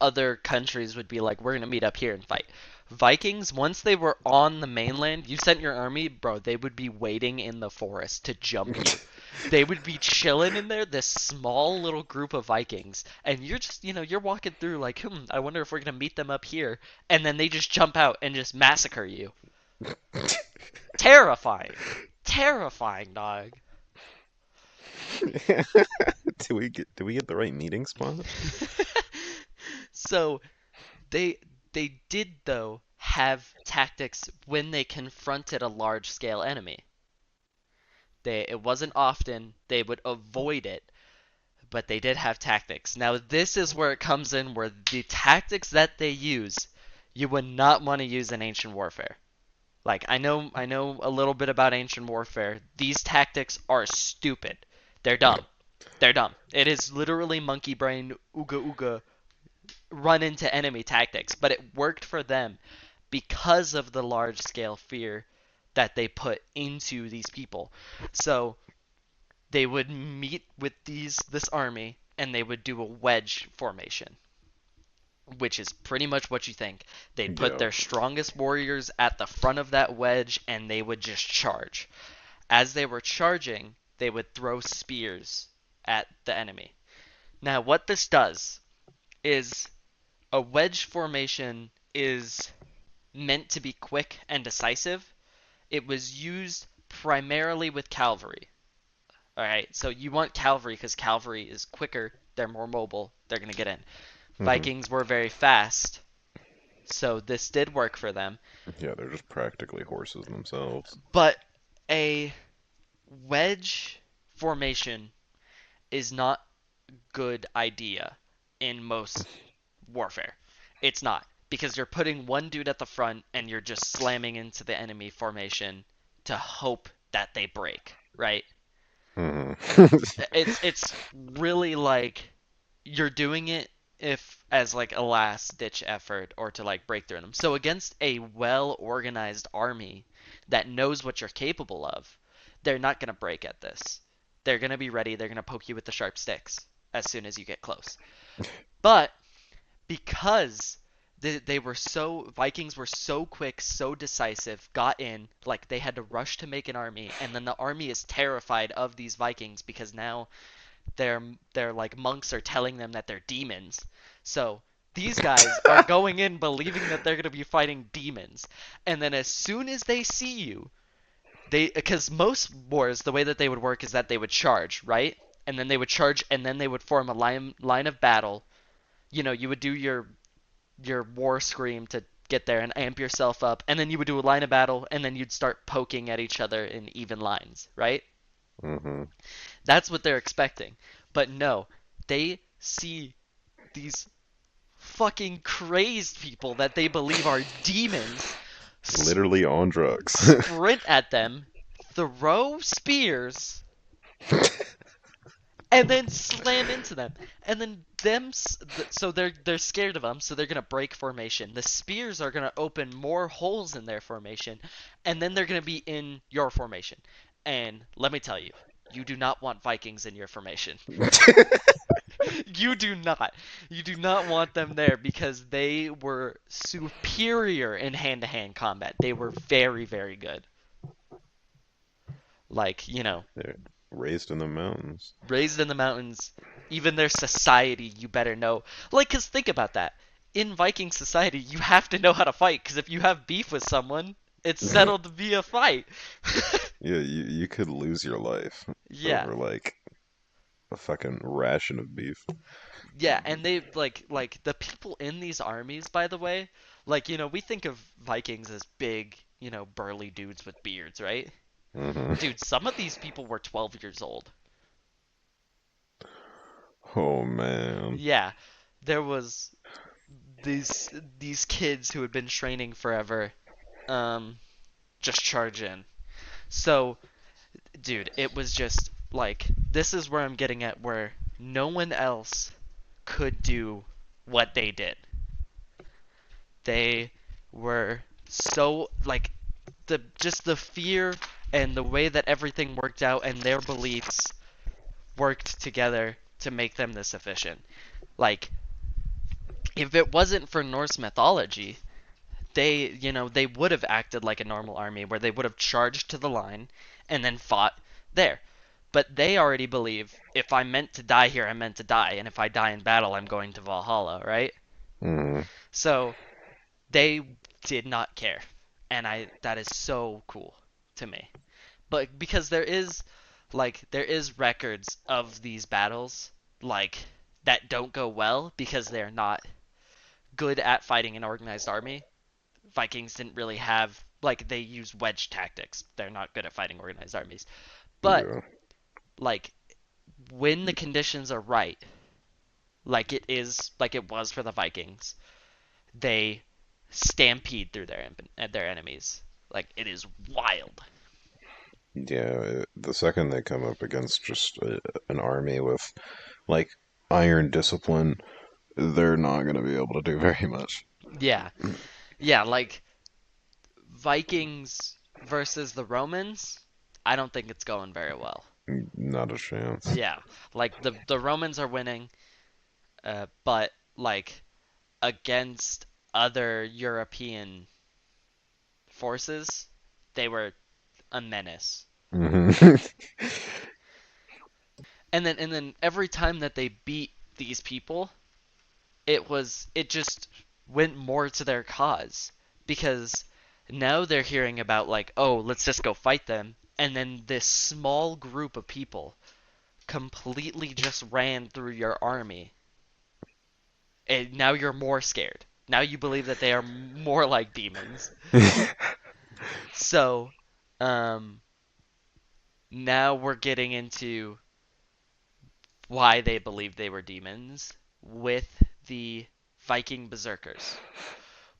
Speaker 1: other countries would be like, we're gonna meet up here and fight. Vikings, once they were on the mainland, you sent your army, bro, they would be waiting in the forest to jump you. They would be chilling in there, this small little group of Vikings, and you're just, you're walking through like, I wonder if we're gonna meet them up here, and then they just jump out and just massacre you. Terrifying. Terrifying, dog.
Speaker 2: Do we get the right meeting spot?
Speaker 1: So they did though have tactics when they confronted a large scale enemy. It wasn't often they would avoid it, but they did have tactics. Now this is where it comes in where the tactics that they use you would not want to use in ancient warfare. Like I know a little bit about ancient warfare. These tactics are stupid. They're dumb. They're dumb. It is literally monkey brain ooga ooga run into enemy tactics, but it worked for them because of the large scale fear that they put into these people. So they would meet with this army and they would do a wedge formation, which is pretty much what you think. They'd put
Speaker 2: Yeah.
Speaker 1: their strongest warriors at the front of that wedge and they would just charge. As they were charging, they would throw spears at the enemy. Now, what this does is a wedge formation is meant to be quick and decisive. It was used primarily with cavalry. All right, so you want cavalry because cavalry is quicker, they're more mobile, they're going to get in.
Speaker 2: Hmm.
Speaker 1: Vikings were very fast, so this did work for them.
Speaker 2: Yeah, they're just practically horses themselves.
Speaker 1: But a wedge formation is not a good idea in most warfare. It's not because you're putting one dude at the front and you're just slamming into the enemy formation to hope that they break, right?
Speaker 2: Hmm.
Speaker 1: It's really like you're doing it if as like a last ditch effort or to like break through them. So against a well organized army that knows what you're capable of, they're not going to break at this. They're going to be ready. They're going to poke you with the sharp sticks as soon as you get close. But because they were so Vikings were so quick, so decisive, got in, like they had to rush to make an army, and then the army is terrified of these Vikings because now their like monks are telling them that they're demons. So these guys are going in believing that they're going to be fighting demons. And then as soon as they see you, because most wars the way that they would work is that they would charge, right? And then they would charge and then they would form a line of battle. You would do your war scream to get there and amp yourself up, and then you would do a line of battle, and then you'd start poking at each other in even lines, right?
Speaker 2: Mm-hmm.
Speaker 1: That's what they're expecting. But no, they see these fucking crazed people that they believe are demons
Speaker 2: Literally on drugs.
Speaker 1: sprint at them, throw spears, and then slam into them. And then so they're scared of them, so they're gonna break formation. The spears are gonna open more holes in their formation, and then they're gonna be in your formation. And let me tell you, you do not want Vikings in your formation. You do not. You do not want them there because they were superior in hand-to-hand combat. They were very, very good. Like,
Speaker 2: They're raised in the mountains.
Speaker 1: raised in the mountains, even their society, you better know. Like, cause think about that. In Viking society, you have to know how to fight. Cause if you have beef with someone, it's settled to be a fight.
Speaker 2: Yeah, you could lose your life
Speaker 1: Yeah,
Speaker 2: over like a fucking ration of beef.
Speaker 1: yeah, and they like the people in these armies. By the way, like we think of Vikings as big, burly dudes with beards, right?
Speaker 2: Hmm.
Speaker 1: Dude, some of these people were 12 years old.
Speaker 2: Oh man.
Speaker 1: Yeah, there was these these kids who had been training forever. Um, just charge in. So, dude, it was just like this is where I'm getting at where no one else could do what they did. They were so like the fear and the way that everything worked out and their beliefs worked together to make them this efficient. Like if it wasn't for Norse mythology, they would have acted like a normal army where they would have charged to the line and then fought there. But they already believe if I'm meant to die here, I'm meant to die, and if I die in battle, I'm going to Valhalla, right?
Speaker 2: Hmm.
Speaker 1: So they did not care, and I that is so cool to me. But because there is records of these battles like that don't go well because they're not good at fighting an organized army. Vikings didn't really have they use wedge tactics. They're not good at fighting organized armies. But
Speaker 2: Yeah.
Speaker 1: like when the conditions are right, like it was for the Vikings, they stampede through their enemies. Like it is wild.
Speaker 2: Yeah, the second they come up against just an army with like iron discipline, they're not going to be able to do very much.
Speaker 1: Yeah. Yeah, like Vikings versus the Romans, I don't think it's going very well.
Speaker 2: Not a chance.
Speaker 1: Yeah. Like the Romans are winning, but like against other European forces, they were a menace.
Speaker 2: Hmm.
Speaker 1: And then every time that they beat these people, it just went more to their cause because now they're hearing about like, oh, let's just go fight them, and then this small group of people completely just ran through your army, and now you're more scared. Now you believe that they are more like demons. So, um, now we're getting into why they believed they were demons with the Viking berserkers,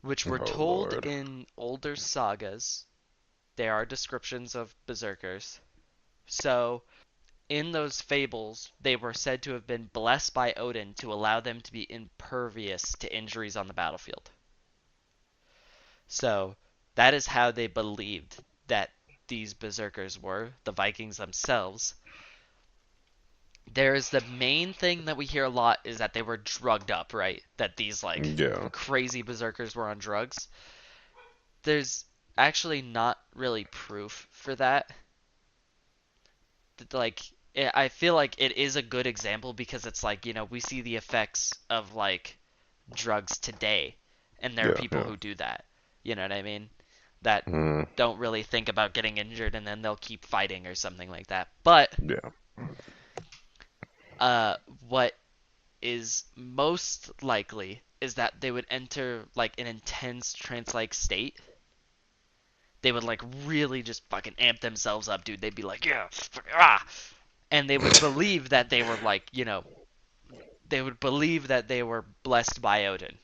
Speaker 1: which were
Speaker 2: Oh
Speaker 1: told
Speaker 2: Lord.
Speaker 1: in older sagas. There are descriptions of berserkers. So, in those fables, they were said to have been blessed by Odin to allow them to be impervious to injuries on the battlefield. So, that is how they believed that these berserkers were, the Vikings themselves. There's the main thing that we hear a lot is that they were drugged up, right? That these
Speaker 2: Yeah.
Speaker 1: crazy berserkers were on drugs. There's actually not really proof for that. Like I feel like it is a good example because it's like, we see the effects of drugs today and there are
Speaker 2: Yeah.
Speaker 1: people
Speaker 2: Yeah.
Speaker 1: who do that. You know what I mean? That
Speaker 2: Mm,
Speaker 1: don't really think about getting injured and then they'll keep fighting or something like that. But
Speaker 2: yeah.
Speaker 1: uh what is most likely is that they would enter like an intense trance-like state. They would like really just fucking amp themselves up, dude. They'd be like, yeah, ah, and they would believe that they were like, they would believe that they were blessed by Odin,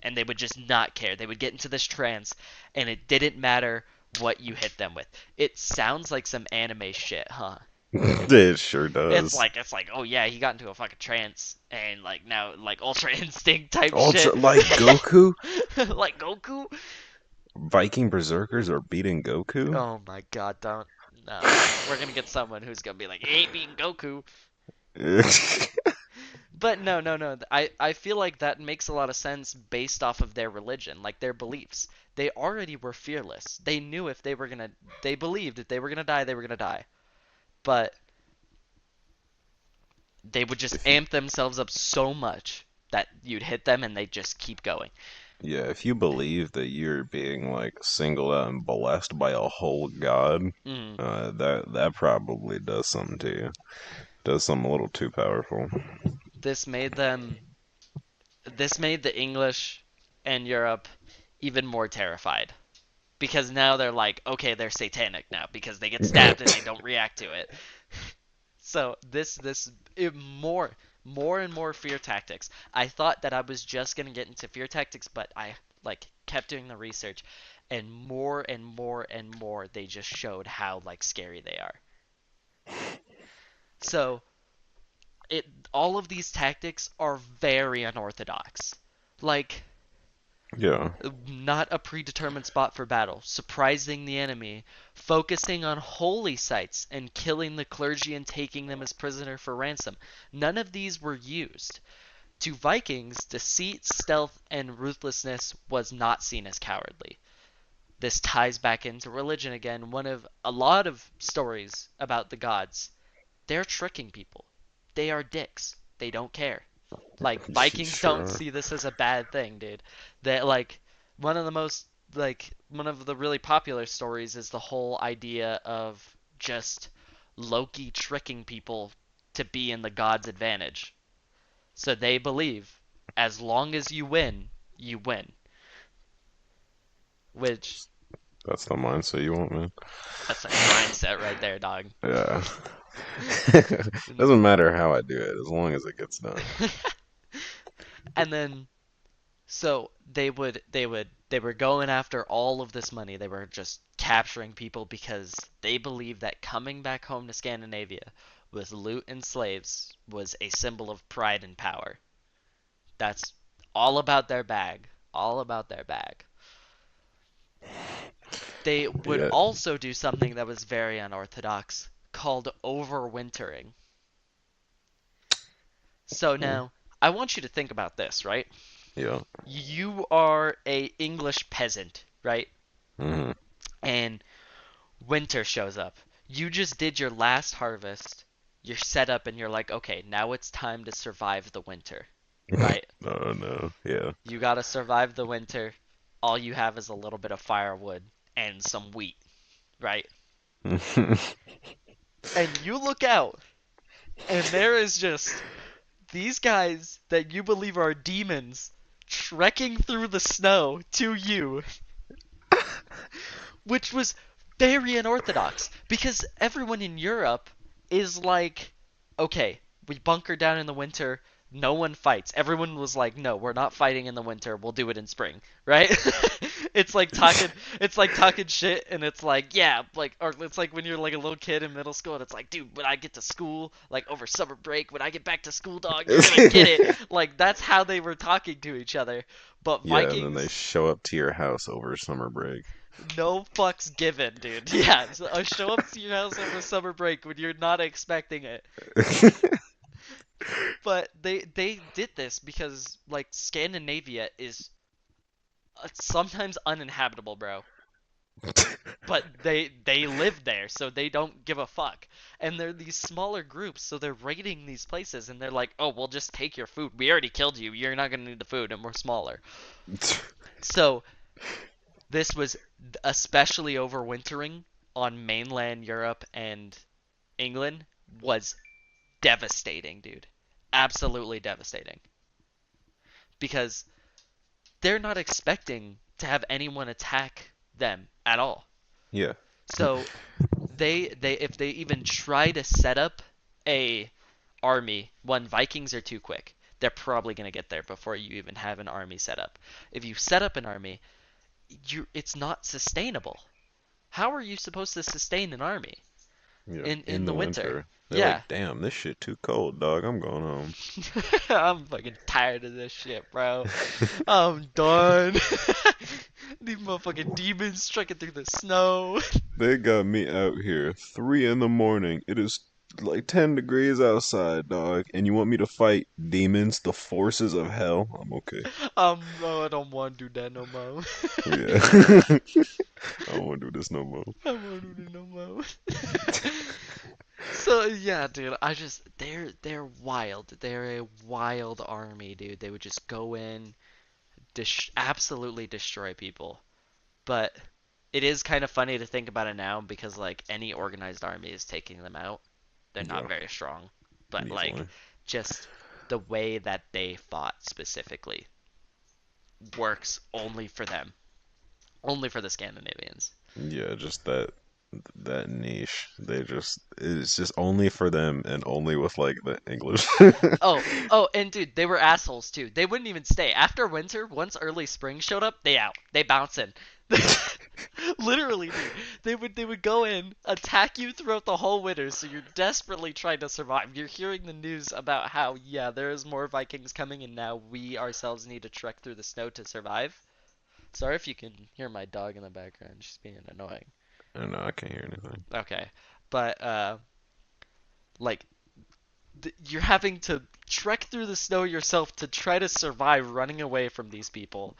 Speaker 1: and they would just not care. They would get into this trance, and it didn't matter what you hit them with. It sounds like some anime shit, huh?
Speaker 2: It sure
Speaker 1: It's
Speaker 2: does.
Speaker 1: like it's like, oh yeah, he got into a fucking trance and like now like Ultra Instinct type
Speaker 2: Ultra
Speaker 1: shit.
Speaker 2: like Goku?
Speaker 1: Like Goku.
Speaker 2: Viking berserkers are beating Goku?
Speaker 1: Oh my god, don't. No. We're gonna get someone who's gonna be like, he ain't beating Goku. But no, no, no. I feel like that makes a lot of sense based off of their religion, like their beliefs. They already were fearless. They knew if they were gonna, they believed if they were gonna die, they were gonna die. But they would just
Speaker 2: if you,
Speaker 1: amp themselves up so much that you'd hit them and they'd just keep going.
Speaker 2: yeah, if you believe that you're being like singled out and blessed by a whole god,
Speaker 1: Mm.
Speaker 2: that probably does something to you. Does something a little too powerful.
Speaker 1: This made them, this made the English and Europe even more terrified. Because now they're like, okay, they're satanic now because they get stabbed and they don't react to it. So more and more fear tactics. I thought that I was just gonna get into fear tactics, but I like kept doing the research, and more they just showed how like scary they are. So it all of these tactics are very unorthodox. Like
Speaker 2: Yeah.
Speaker 1: not a predetermined spot for battle, surprising the enemy, focusing on holy sites, and killing the clergy and taking them as prisoner for ransom. None of these were used. To Vikings, deceit, stealth, and ruthlessness was not seen as cowardly. This ties back into religion again. One of a lot of stories about the gods, they're tricking people. They are dicks. They don't care. Like Vikings don't
Speaker 2: Sure.
Speaker 1: see this as a bad thing, dude. That like one of the most like one of the really popular stories is the whole idea of just Loki tricking people to be in the god's advantage. So they believe as long as you win, you win. Which
Speaker 2: That's the mindset you want, man.
Speaker 1: that's a mindset right there, dog.
Speaker 2: Yeah. Doesn't matter how I do it, as long as it gets done.
Speaker 1: And then so they were going after all of this money. They were just capturing people because they believed that coming back home to Scandinavia with loot and slaves was a symbol of pride and power. That's all about their bag. All about their bag. They would
Speaker 2: Yeah.
Speaker 1: also do something that was very unorthodox called overwintering. So now, I want you to think about this, right?
Speaker 2: Yeah.
Speaker 1: You are a English peasant, right?
Speaker 2: Hmm.
Speaker 1: And winter shows up. You just did your last harvest. You're set up and you're like, okay, now it's time to survive the winter, right?
Speaker 2: Oh no. Yeah.
Speaker 1: You gotta survive the winter. All you have is a little bit of firewood and some wheat, right? And you look out, and there is just these guys that you believe are demons trekking through the snow to you, which was very unorthodox because everyone in Europe is like, okay, we bunker down in the winter. No one fights. Everyone was like, no, we're not fighting in the winter. We'll do it in spring, right? it's like talking, it's like talking shit, and it's like, yeah, like, or it's like when you're like a little kid in middle school, and it's like, dude, when I get to school, like over summer break, when I get back to school, dog, you're gonna get it. Like that's how they were talking to each other. But
Speaker 2: Yeah, and then they
Speaker 1: Vikings,
Speaker 2: show up to your house over summer break.
Speaker 1: no fucks given, dude. Yeah, so I show up to your house over summer break when you're not expecting it. But they did this because like Scandinavia is sometimes uninhabitable, bro. But they live there, so they don't give a fuck. And they're these smaller groups, so they're raiding these places, and they're like, "Oh, we'll just take your food. We already killed you. You're not gonna need the food, and we're smaller." So this was especially overwintering on mainland Europe and England was devastating, dude. absolutely devastating because they're not expecting to have anyone attack them at all.
Speaker 2: Yeah.
Speaker 1: So they if they even try to set up a army, one, Vikings are too quick. They're probably going to get there before you even have an army set up. If you set up an army, it's not sustainable. How are you supposed to sustain an army
Speaker 2: Yeah.
Speaker 1: in
Speaker 2: In
Speaker 1: the
Speaker 2: the
Speaker 1: winter?
Speaker 2: winter, they're
Speaker 1: Yeah.
Speaker 2: like, "Damn, this shit too cold, dog. I'm going home."
Speaker 1: I'm fucking tired of this shit, bro. I'm done. These motherfucking demons trekking through the snow.
Speaker 2: They got me out here 3 in the morning. It is like 10 degrees outside, dog. And you want me to fight demons, the forces of hell? I'm okay.
Speaker 1: Oh, I don't want to do that no more.
Speaker 2: Yeah. I don't want to do this no more.
Speaker 1: I don't want to do that no more. So yeah, dude, they're wild. They're a wild army, dude. They would just go in, absolutely destroy people. But it is kind of funny to think about it now because like any organized army is taking them out. They're not
Speaker 2: Yeah,
Speaker 1: very strong, but like
Speaker 2: easily.
Speaker 1: just the way that they fought specifically works only for them, only for the Scandinavians.
Speaker 2: Yeah, just that niche. It's just only for them and only with like the English.
Speaker 1: Oh, and dude, they were assholes too. They wouldn't even stay. After winter, once early spring showed up, they out. They bouncing. Literally, dude. They would go in, attack you throughout the whole winter, so you're desperately trying to survive. You're hearing the news about how, yeah, there is more Vikings coming, and now we ourselves need to trek through the snow to survive. Sorry if you can hear my dog in the background. She's being annoying.
Speaker 2: I don't know, I can't hear anything.
Speaker 1: Okay. But like you're having to trek through the snow yourself to try to survive running away from these people.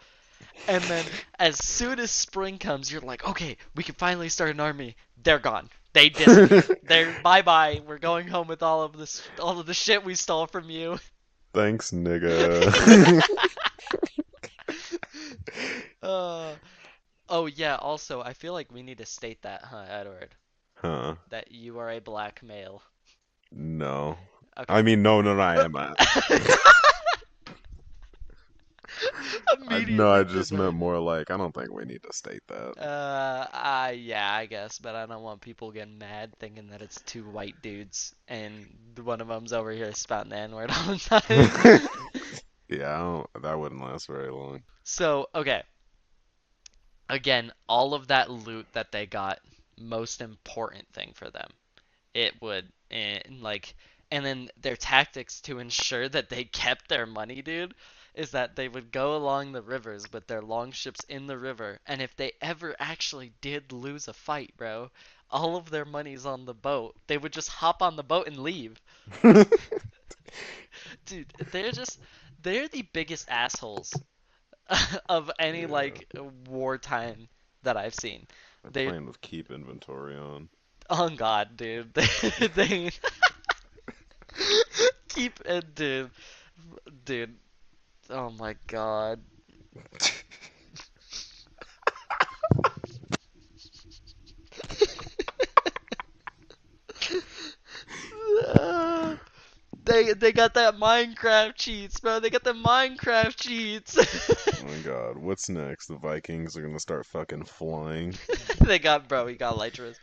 Speaker 1: And then as soon as spring comes, you're like, okay, we can finally start an army. They're gone. They disappear. They're bye bye. We're going home with all of the shit we stole from you.
Speaker 2: Thanks, nigga.
Speaker 1: uh, oh yeah. Also, I feel like we need to state that, huh, Edward?
Speaker 2: Huh.
Speaker 1: That you are a black male.
Speaker 2: No. I
Speaker 1: Okay.
Speaker 2: mean, no, no, no, I am. No, I
Speaker 1: Immediately did
Speaker 2: just meant
Speaker 1: that.
Speaker 2: more like, I don't think we need to state that.
Speaker 1: Yeah, I guess, but I don't want people getting mad thinking that it's two white dudes and one of them's over here spouting the N-word all the time.
Speaker 2: Yeah, that wouldn't last very long.
Speaker 1: So, okay, again, all of that loot that they got, most important thing for them. It would, and like, and then their tactics to ensure that they kept their money, dude, is that they would go along the rivers with their longships in the river, and if they ever actually did lose a fight, bro, all of their money's on the boat. They would just hop on the boat and leave. Dude, they're the biggest assholes of any
Speaker 2: Yeah,
Speaker 1: like wartime that I've seen.
Speaker 2: they're
Speaker 1: They,
Speaker 2: playing with keep inventory on.
Speaker 1: oh god, dude, they keep it, dude. Oh my god. They got that Minecraft cheats, bro. They got the Minecraft cheats.
Speaker 2: Oh my god, what's next? The Vikings are gonna start fucking flying.
Speaker 1: They got, bro. He got Lytras.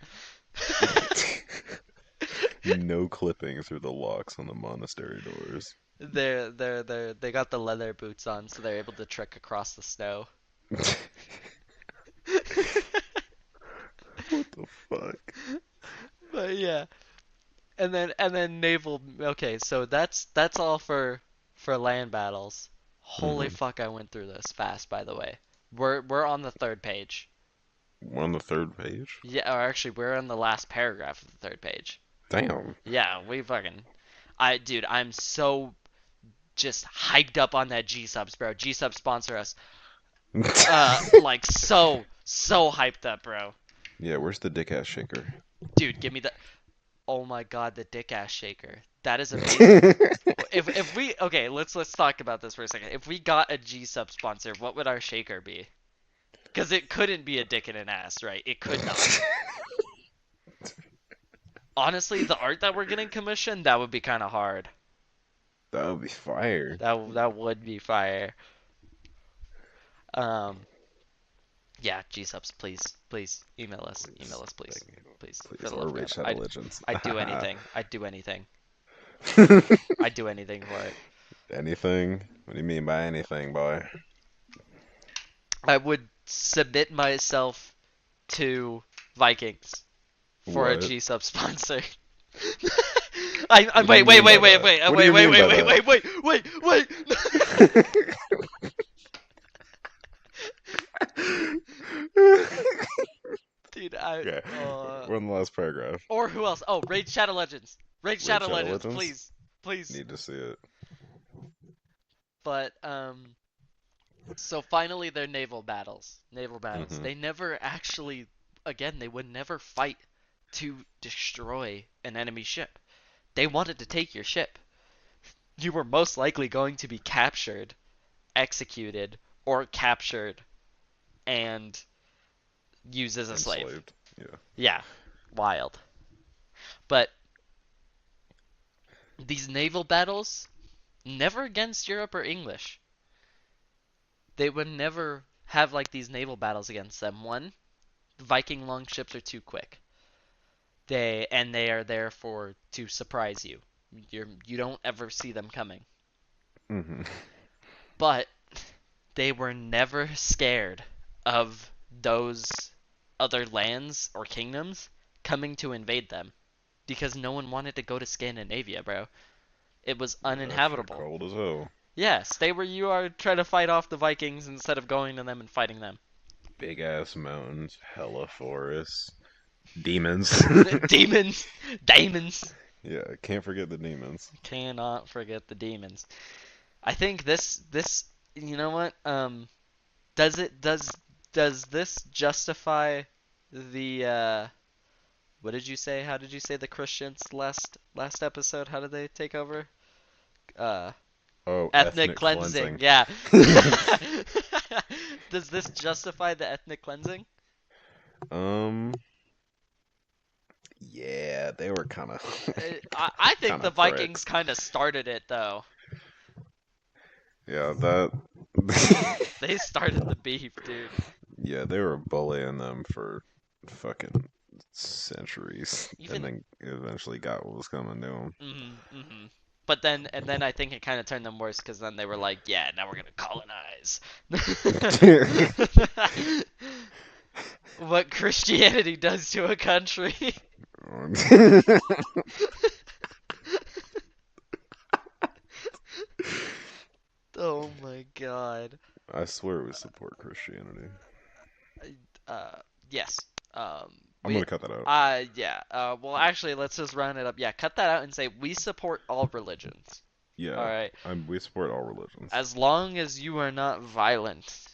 Speaker 2: No clipping through the locks on the monastery doors.
Speaker 1: They got the leather boots on, so they're able to trek across the snow.
Speaker 2: What the fuck?
Speaker 1: But yeah, and then naval. Okay, so that's all for land battles. Holy
Speaker 2: Hmm.
Speaker 1: fuck! I went through this fast, by the way. We're on the third page.
Speaker 2: We're on the third page?
Speaker 1: Yeah, or actually, we're on the last paragraph of the third page.
Speaker 2: Damn.
Speaker 1: Yeah, we fucking. Dude, I'm so just hyped up on that G subs, bro. G subs sponsor us. Like so hyped up, bro.
Speaker 2: Yeah, where's the dick ass shaker?
Speaker 1: Dude, give me the. Oh my god, the dick ass shaker. That is amazing. If we okay, let's talk about this for a second. If we got a G sub sponsor, what would our shaker be? Because it couldn't be a dick and an ass, right? It could not. Honestly, the art that we're getting commissioned, that would be kind of hard.
Speaker 2: That would be fire.
Speaker 1: That would be fire. Um, yeah, G subs, please, please email
Speaker 2: Please,
Speaker 1: us, please,
Speaker 2: begging you.
Speaker 1: please, for
Speaker 2: Please,
Speaker 1: the
Speaker 2: or
Speaker 1: love of God.
Speaker 2: Raid Shadow Legends.
Speaker 1: I'd do anything. I'd do anything. I'd do anything for it.
Speaker 2: Anything? What do you mean by anything, boy?
Speaker 1: I would submit myself to Vikings for a
Speaker 2: What?
Speaker 1: G sub sponsor. I
Speaker 2: What do you
Speaker 1: wait, wait,
Speaker 2: mean
Speaker 1: wait,
Speaker 2: by
Speaker 1: wait,
Speaker 2: that?
Speaker 1: wait,
Speaker 2: What do
Speaker 1: wait,
Speaker 2: you
Speaker 1: wait,
Speaker 2: mean
Speaker 1: wait,
Speaker 2: by
Speaker 1: wait,
Speaker 2: that?
Speaker 1: wait, wait, wait, wait. Dude,
Speaker 2: Okay.
Speaker 1: uh
Speaker 2: One last paragraph.
Speaker 1: or who else? Oh, Raid Shadow Legends. Raid
Speaker 2: Raid
Speaker 1: Shadow
Speaker 2: Shadow
Speaker 1: Legends,
Speaker 2: Legends?
Speaker 1: please. Please.
Speaker 2: Need to see it.
Speaker 1: But so finally they're naval battles. Naval battles.
Speaker 2: Hmm.
Speaker 1: They never actually again, they would never fight to destroy an enemy ship. They wanted to take your ship. You were most likely going to be captured, executed, or captured and used as a slave.
Speaker 2: Enslaved. Yeah.
Speaker 1: Yeah, wild. But these naval battles, never against Europe or English. They would never have like these naval battles against them. One, Viking longships are too quick. They are there for to surprise you. You don't ever see them coming.
Speaker 2: Hmm.
Speaker 1: But they were never scared of those other lands or kingdoms coming to invade them because no one wanted to go to Scandinavia, bro. It was
Speaker 2: That shit
Speaker 1: uninhabitable.
Speaker 2: cold as hell.
Speaker 1: Yeah, stay where you are, try to fight off the Vikings instead of going to them and fighting them.
Speaker 2: Big ass mountains, hella forests, demons.
Speaker 1: Demons! Demons!
Speaker 2: Yeah, can't forget the demons.
Speaker 1: Cannot forget the demons. I think this you know what? Does it does this justify the what did you say? How did you say the Christians last episode? How did they take over? Uh
Speaker 2: Oh,
Speaker 1: ethnic
Speaker 2: ethnic
Speaker 1: cleansing.
Speaker 2: cleansing.
Speaker 1: Yeah. Does this justify the ethnic cleansing?
Speaker 2: um, yeah, they were kind of
Speaker 1: I think
Speaker 2: kind
Speaker 1: the
Speaker 2: of
Speaker 1: Vikings
Speaker 2: pricks.
Speaker 1: kind of started it though.
Speaker 2: Yeah, that.
Speaker 1: They started the beef, dude.
Speaker 2: Yeah, they were bullying them for fucking centuries, and
Speaker 1: Even
Speaker 2: then eventually got what was coming to
Speaker 1: mm-hmm. But then and then I think it kind of turned them worse because then they were like, yeah, now we're gonna colonize. What Christianity does to a country.
Speaker 2: them.
Speaker 1: Oh my god.
Speaker 2: I swear we support Christianity.
Speaker 1: Uh, yes.
Speaker 2: I'm
Speaker 1: We.
Speaker 2: gonna cut that out.
Speaker 1: Yeah. Well, actually, let's just round it up. Yeah, cut that out and say we support all religions. All
Speaker 2: Yeah,
Speaker 1: right.
Speaker 2: we support all religions.
Speaker 1: As long as you are not violent,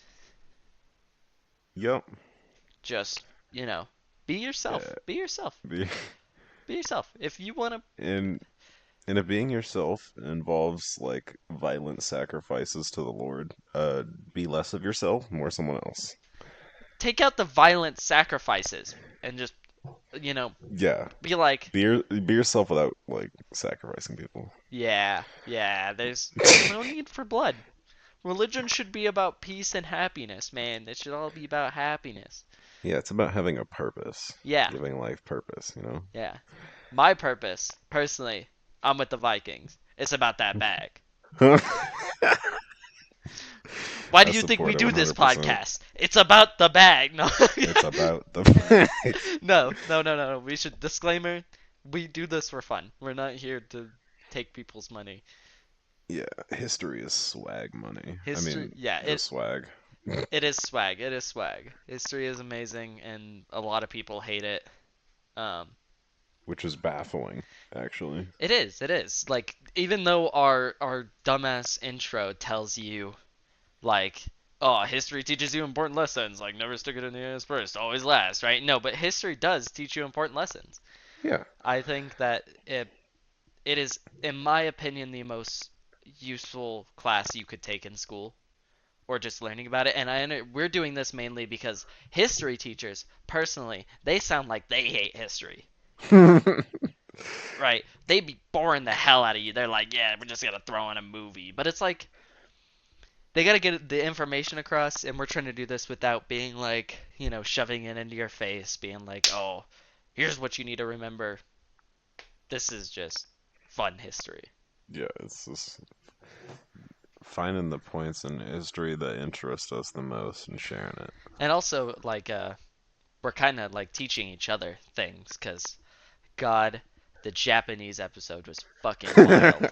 Speaker 2: Yep.
Speaker 1: just be yourself.
Speaker 2: Yeah.
Speaker 1: Be yourself.
Speaker 2: Be,
Speaker 1: Be yourself. If you wanna
Speaker 2: and and if being yourself involves like violent sacrifices to the Lord, be less of yourself, more someone else.
Speaker 1: take out the violent sacrifices and just you know
Speaker 2: Yeah.
Speaker 1: be like,
Speaker 2: Be yourself without like sacrificing people.
Speaker 1: yeah, yeah. There's no need for blood. Religion should be about peace and happiness, man. It should all be about happiness.
Speaker 2: Yeah, it's about having a purpose,
Speaker 1: Yeah,
Speaker 2: giving life purpose, you know?
Speaker 1: yeah. My purpose, personally, I'm with the Vikings. It's about that bag. Why do
Speaker 2: I
Speaker 1: you think we
Speaker 2: support it
Speaker 1: do this
Speaker 2: 100%.
Speaker 1: podcast? It's about the bag. No.
Speaker 2: It's about the
Speaker 1: No, no, no, no. We should disclaimer. We do this for fun. We're not here to take people's money.
Speaker 2: Yeah, history is swag money. I
Speaker 1: History,
Speaker 2: mean,
Speaker 1: yeah,
Speaker 2: just swag,
Speaker 1: it is swag. It is swag. History is amazing, and a lot of people hate it. Um,
Speaker 2: which is baffling, actually.
Speaker 1: it is. It is. Like even though our dumbass intro tells you like, oh, history teaches you important lessons, like never stick it in the ass first, always last, right? No, but history does teach you important lessons.
Speaker 2: Yeah.
Speaker 1: I think that it is, in my opinion, the most useful class you could take in school or just learning about it. And we're doing this mainly because history teachers, personally, they sound like they hate history. right? They'd be boring the hell out of you. They're like, yeah, we're just gonna throw in a movie, but it's like they gotta get the information across, and we're trying to do this without being like, shoving it into your face, being like, oh, here's what you need to remember. This is just fun history.
Speaker 2: Yeah, it's just finding the points in history that interest us the most and sharing it.
Speaker 1: And also, like, we're kind of like teaching each other things, because God, the Japanese episode was fucking wild.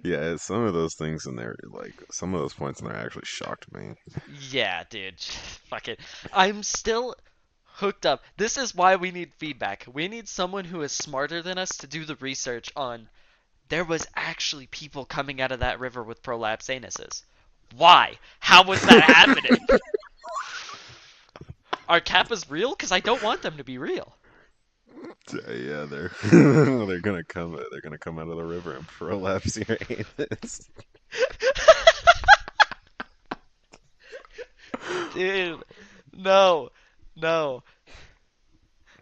Speaker 2: Yeah, some of those things in there, like some of those points in there, actually shocked me.
Speaker 1: Yeah, dude. Fuck it. I'm still hooked up. This is why we need feedback. We need someone who is smarter than us to do the research on there was actually people coming out of that river with prolapsed anuses. Why? How was that happening? Are kappas real? Because I don't want them to be real.
Speaker 2: Yeah, they're they're gonna come out of the river and prolapse your anus.
Speaker 1: Dude, no, no.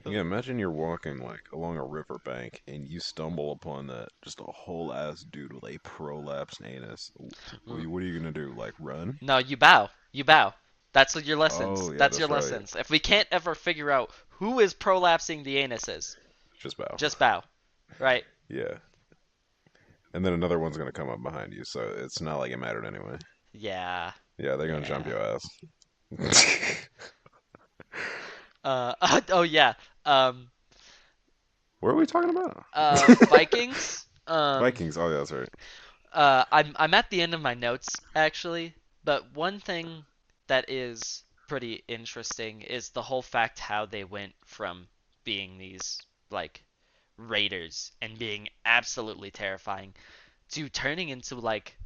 Speaker 2: Yeah, imagine you're walking like along a riverbank and you stumble upon that just a whole ass dude with a prolapsed anus. What are you gonna do? Like run?
Speaker 1: No, you bow. You bow. That's your lessons.
Speaker 2: Oh yeah,
Speaker 1: That's your
Speaker 2: that's right.
Speaker 1: lessons. If we can't ever figure out who is prolapsing the anuses,
Speaker 2: Just bow.
Speaker 1: just bow. Right?
Speaker 2: Yeah, and then another one's gonna come up behind you, so it's not like it mattered anyway.
Speaker 1: Yeah.
Speaker 2: Yeah, they're gonna jump
Speaker 1: Yeah.
Speaker 2: your ass.
Speaker 1: Oh yeah. Um
Speaker 2: What are we talking about?
Speaker 1: Vikings.
Speaker 2: Vikings. Oh yeah, that's right.
Speaker 1: I'm at the end of my notes actually, but one thing that is pretty interesting is the whole fact how they went from being these like raiders and being absolutely terrifying to turning into like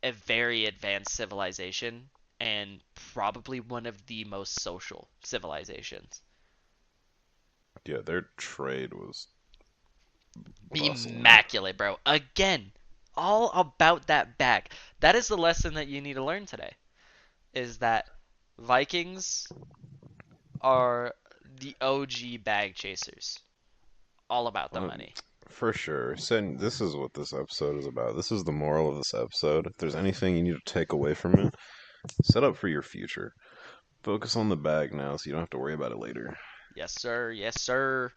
Speaker 1: a very advanced civilization and probably one of the most social civilizations.
Speaker 2: Yeah, their trade was bustling.
Speaker 1: Immaculate, bro. Again, all about that back. That is the lesson that you need to learn today. Is that Vikings are the OG bag chasers. All about the
Speaker 2: Um,
Speaker 1: money.
Speaker 2: for sure. So this is what this episode is about. This is the moral of this episode. If there's anything you need to take away from it, set up for your future. Focus on the bag now so you don't have to worry about it later.
Speaker 1: Yes, sir. Yes, sir.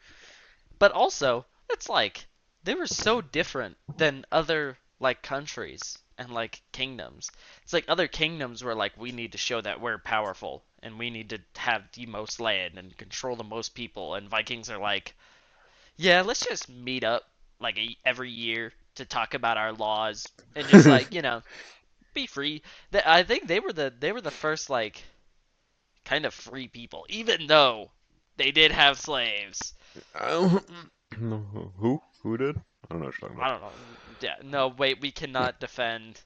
Speaker 1: But also, it's like they were so different than other like countries and like kingdoms. It's like other kingdoms were like we need to show that we're powerful and we need to have the most land and control the most people and Vikings are like, yeah, let's just meet up like every year to talk about our laws and just like, be free. I think they were the first like kind of free people even though they did have slaves.
Speaker 2: I don't- Who did? I don't know what you're
Speaker 1: I
Speaker 2: talking
Speaker 1: don't know. Yeah, no, wait, we cannot defend.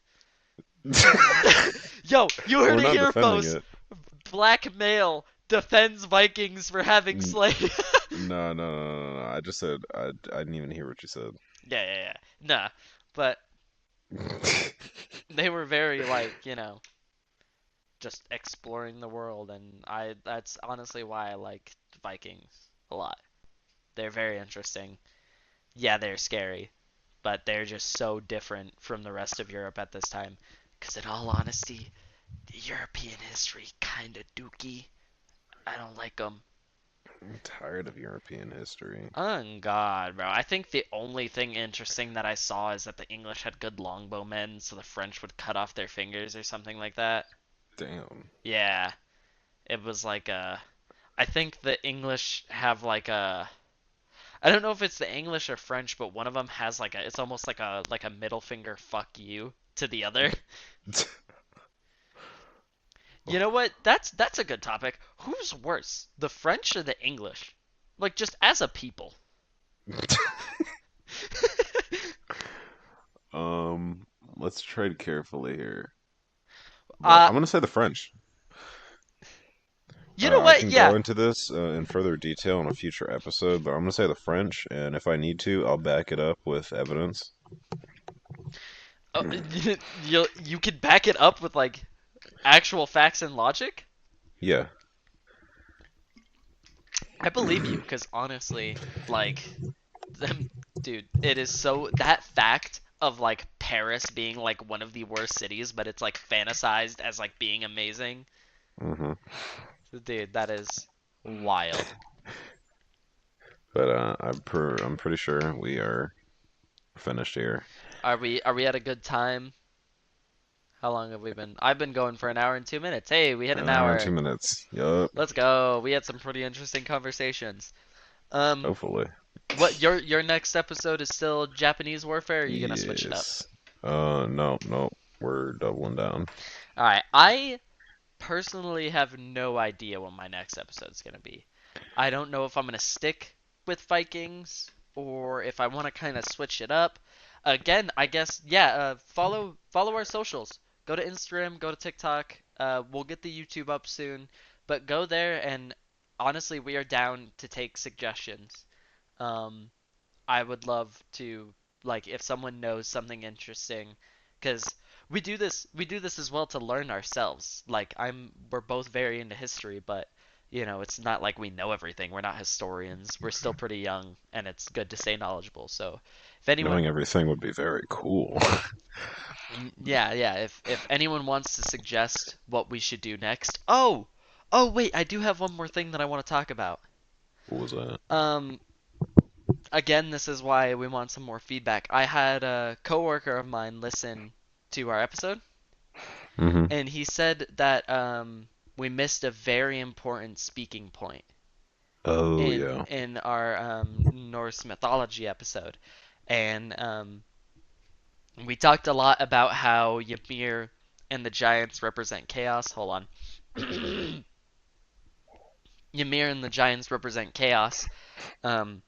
Speaker 2: about.
Speaker 1: Yo, you heard
Speaker 2: We're
Speaker 1: it
Speaker 2: not
Speaker 1: here,
Speaker 2: defending
Speaker 1: folks.
Speaker 2: it.
Speaker 1: Black male defends Vikings for having
Speaker 2: N-
Speaker 1: slaves.
Speaker 2: No. I just said I didn't even hear what you said.
Speaker 1: Yeah. Nah, but they were very like, just exploring the world, and that's honestly why I like Vikings a lot. They're very interesting. Yeah, they're scary, but they're just so different from the rest of Europe at this time. Because in all honesty, the European history kinda dookie. I don't like them.
Speaker 2: I'm tired of European history.
Speaker 1: Oh God, bro. I think the only thing interesting that I saw is that the English had good longbowmen, so the French would cut off their fingers or something like that.
Speaker 2: Damn.
Speaker 1: Yeah, it was like a. I think the English have like a. I don't know if it's the English or French, but one of them has like a. It's almost like a middle finger fuck you to the other. You know what? That's a good topic. Who's worse, the French or the English? Like just as a people.
Speaker 2: Um, let's tread carefully here. But
Speaker 1: uh,
Speaker 2: I'm gonna say the French.
Speaker 1: you know
Speaker 2: I
Speaker 1: what?
Speaker 2: can
Speaker 1: Yeah.
Speaker 2: go into this in further detail in a future episode, but I'm gonna say the French, and if I need to, I'll back it up with evidence.
Speaker 1: Uh, you could back it up with like actual facts and logic.
Speaker 2: Yeah,
Speaker 1: I believe you, because honestly, like, them, dude, it is so that fact of like Paris being like one of the worst cities, but it's like fantasized as like being amazing.
Speaker 2: Hmm.
Speaker 1: Dude, that is wild.
Speaker 2: But I'm pretty sure we are finished here.
Speaker 1: Are we at a good time? How long have we been? I've been going for an hour and 2 minutes. Hey, we hit an
Speaker 2: An hour and two
Speaker 1: hour.
Speaker 2: minutes. Yup.
Speaker 1: Let's go. We had some pretty interesting conversations. Um,
Speaker 2: Hopefully.
Speaker 1: what your next episode is still Japanese warfare? Or are you gonna switch it up?
Speaker 2: Yes. No, no. We're doubling down.
Speaker 1: All right. I personally have no idea what my next episode's gonna be. I don't know if I'm gonna stick with Vikings or if I want to kind of switch it up. Again, I guess yeah. Follow our socials. Go to Instagram. Go to TikTok. We'll get the YouTube up soon, but go there and honestly, we are down to take suggestions. Um, I would love to like if someone knows something interesting because we do this as well to learn ourselves. Like we're both very into history, but it's not like we know everything. We're not historians. We're still pretty young and it's good to stay knowledgeable. So if
Speaker 2: Knowing
Speaker 1: anyone
Speaker 2: everything would be very cool.
Speaker 1: yeah, yeah, if anyone wants to suggest what we should do next. Oh wait, I do have one more thing that I want to talk about.
Speaker 2: What was that?
Speaker 1: Um Again, this is why we want some more feedback. I had a coworker of mine listen to our episode,
Speaker 2: Hmm.
Speaker 1: and he said that we missed a very important speaking point
Speaker 2: Oh
Speaker 1: in
Speaker 2: yeah.
Speaker 1: in our Norse mythology episode, and we talked a lot about how Ymir and the giants represent chaos. Hold on. Ymir and the giants represent chaos. Um,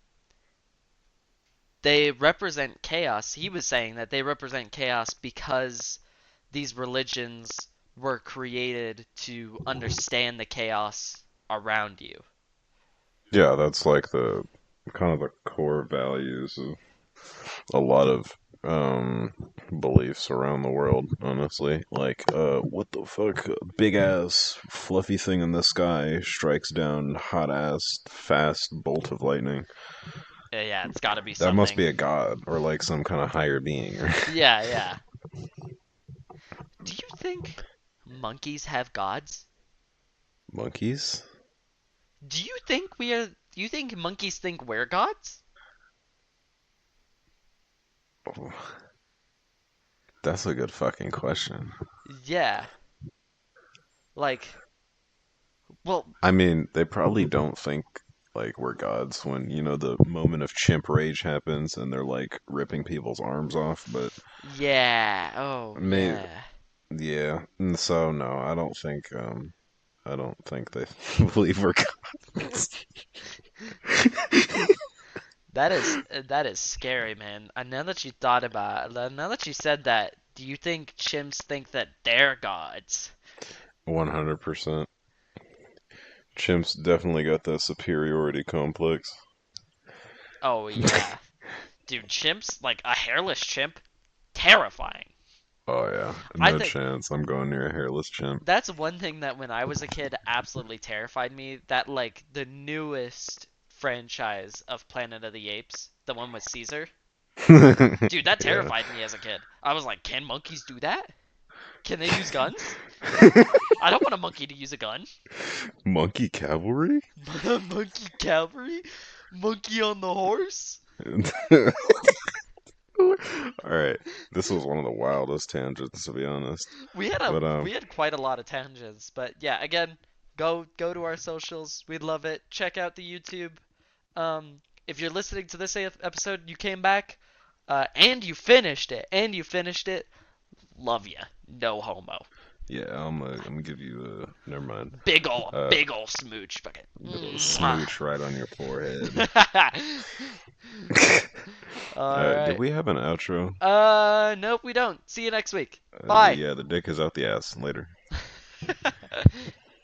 Speaker 1: they represent chaos. He was saying that they represent chaos because these religions were created to understand the chaos around you.
Speaker 2: Yeah, that's like the kind of the core values of a lot of um beliefs around the world, honestly. Like, what the fuck? A big ass fluffy thing in the sky strikes down hot ass fast bolt of lightning.
Speaker 1: Yeah, it's got to be
Speaker 2: That must
Speaker 1: something.
Speaker 2: be a god or like some kind of higher being.
Speaker 1: Yeah, yeah. Do you think monkeys have gods?
Speaker 2: Monkeys?
Speaker 1: Do you think monkeys think we're gods?
Speaker 2: Oh, that's a good fucking question.
Speaker 1: Yeah. Like, well,
Speaker 2: I mean, they probably don't think like we're gods when, the moment of chimp rage happens and they're like ripping people's arms off, but
Speaker 1: yeah. Oh,
Speaker 2: may
Speaker 1: yeah.
Speaker 2: yeah. And so no, I don't think they believe we're gods.
Speaker 1: That is scary, man. And now that you thought about it, now that you said that, do you think chimps think that they're gods?
Speaker 2: 100%. Chimps definitely got that superiority complex.
Speaker 1: Oh yeah. Dude, chimps, like a hairless chimp, terrifying.
Speaker 2: Oh yeah,
Speaker 1: I
Speaker 2: no
Speaker 1: think
Speaker 2: chance. I'm going near a hairless chimp.
Speaker 1: that's one thing that when I was a kid absolutely terrified me. That like the newest franchise of Planet of the Apes, the one with Caesar. Dude, that
Speaker 2: Yeah.
Speaker 1: terrified me as a kid. I was like, can monkeys do that? Can they use guns? I don't want a monkey to use a gun.
Speaker 2: Monkey cavalry?
Speaker 1: Monkey cavalry? Monkey on the horse?
Speaker 2: All right, this was one of the wildest tangents, to be honest.
Speaker 1: We had a
Speaker 2: But
Speaker 1: we had quite a lot of tangents, but yeah, again, go to our socials. We'd love it. Check out the YouTube. If you're listening to this episode, you came back, and you finished it. Love ya. No homo.
Speaker 2: yeah, I'm gonna give you never mind. Uh,
Speaker 1: Big ol' smooch. Fucking.
Speaker 2: little
Speaker 1: Mwah.
Speaker 2: smooch right on your forehead.
Speaker 1: All right.
Speaker 2: Did we have an outro?
Speaker 1: Nope, we don't. See you next week. Bye.
Speaker 2: Yeah, the dick is out the ass. Later.